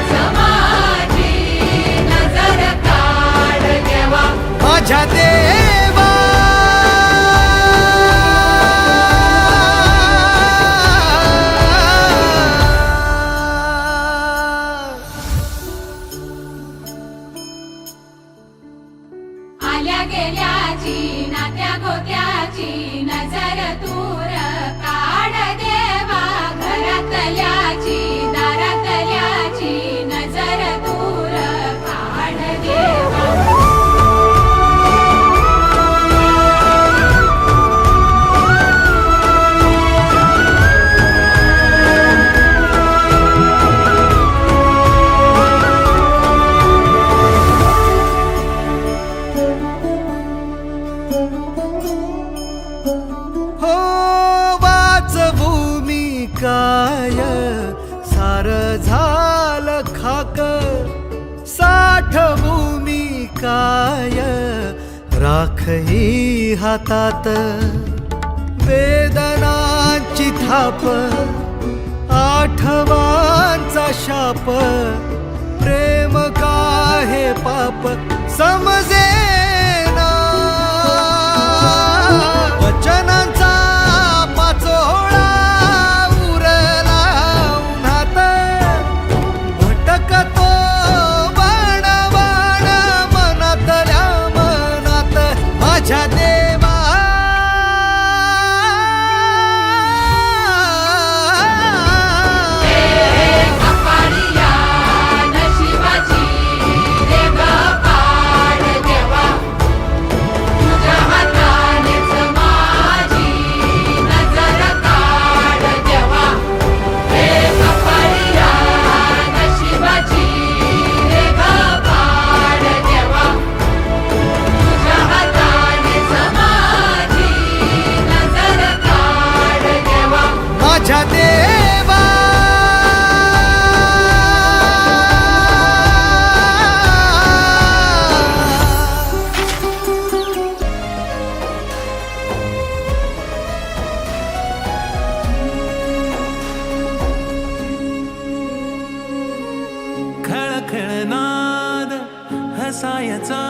झालं खाक साठवूनी काय राख ही हातात वेदनांची थाप आठवांचा शाप प्रेम का हे पाप समजेना वचनांचा पाचोळा उरला उन्हात भटकतो बाण बाण मनातल्या मनात माझ्या देवा माझ्या देवा खळखळनाद हसायचा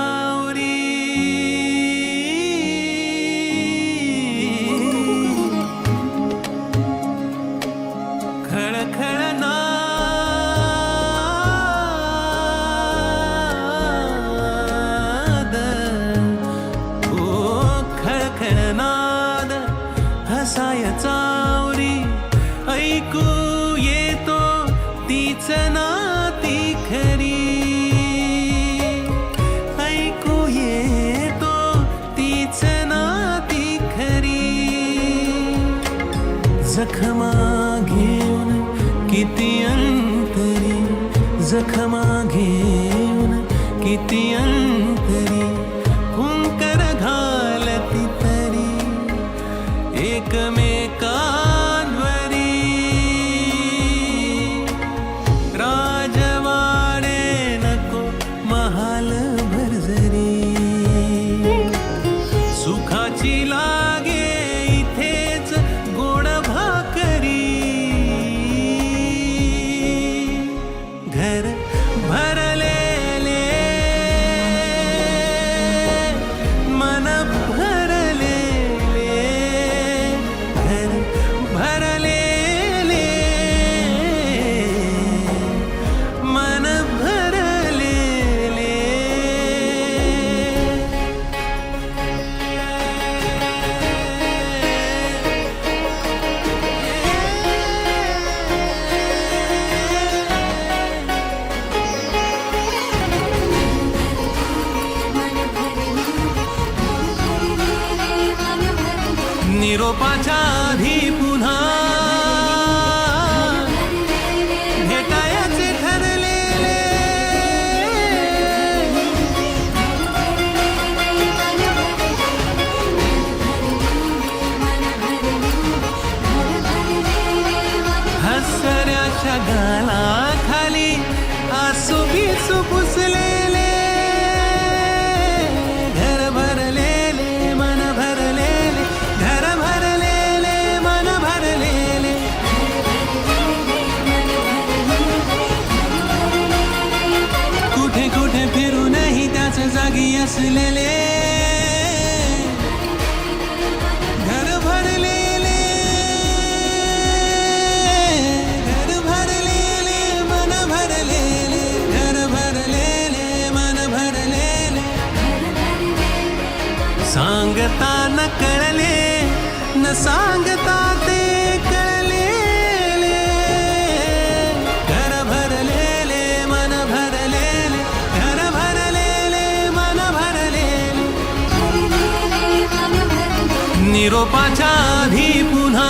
खळखळनाद हसायचा ऐकू येतो तीच नाती खरी ऐकू येतो तीच नाती खरी जखमा घेऊन किती अंतरी जखमा घेऊन किती अंतरी हुंकर घालती तरी एकमेकांवरी राजवाडे नको महाल भरजरी सुखाची लागे इथेच गोड भाकरी घर भरलेले मन भरलेले घर भरलेले मन भरलेले निरोपाच्या आधी पुन्हा भेटायचे ठरलेले हसऱ्याच्या गालाखाली आसू बिसू पुसलेले घर भरलेले मन भरलेले घर भरलेले मन भरलेले कुठे कुठे फिरूनही त्याच जागी असलेले घर भरलेले घर भरलेले मन भरलेले घर भरलेले मन भरलेले सांगता न कळले न सांगता ते कळलेले घर भरलेले मन भरलेले घर भरलेले मन भरलेले निरोपाच्या आधी पुन्हा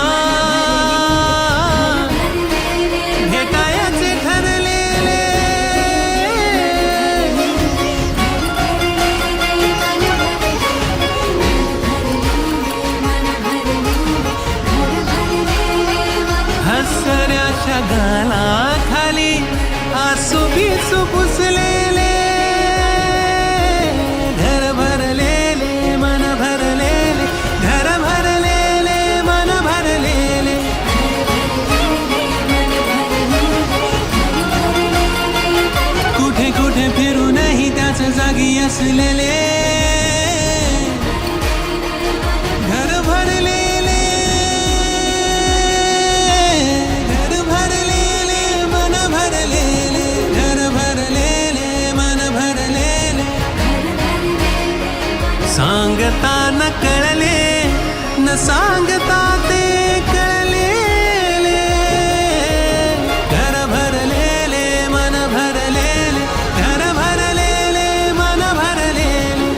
भेटायचे ठरलेले हसऱ्याच्या गालाखाली सुपुसलेले घर भरलेले मन भरलेले घर भरलेले मन भरलेले कुठे कुठे फिरूनही त्याच जागी असलेले घर भरलेले घर भरलेले मन भरलेले घर भरलेले मन भरलेले सांगता न कळले न सांगता ते कळलेले घर भरलेले मन भरलेले घर भरलेले मन भरलेले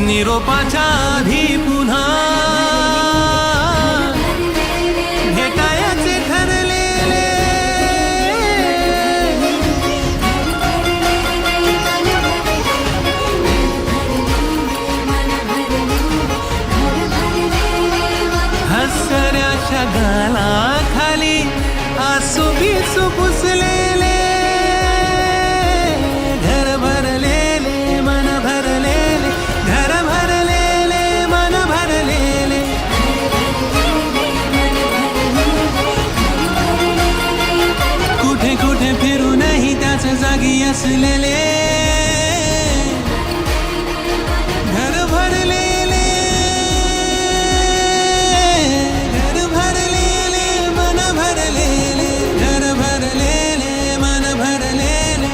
निरोपाच्या आधी पुन्हा भेटायचे ठरलेले हसऱ्याच्या गालाखाली आसू बिसू पुसलेले घर भरलेले मन भरलेले घर भरलेले मन भरलेले कुठे कुठे फिरूनही त्याच जागी असलेले घर भरलेले घर भरलेले मन भरलेले घर भरलेले मन भरलेले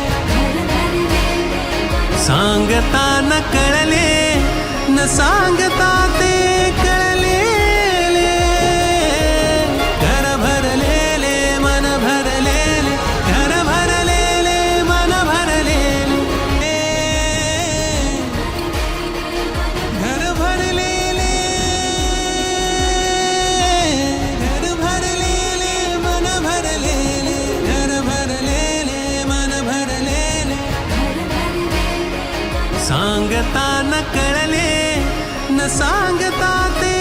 सांगता न कळले न सांगता ते कळलेले घर भरलेले मन भरलेले घर भरलेले मन भरलेले घर भरलेले घर भरलेले मन भरलेले घर भरलेले मन भरलेले सांगता न कळले न सांगता ते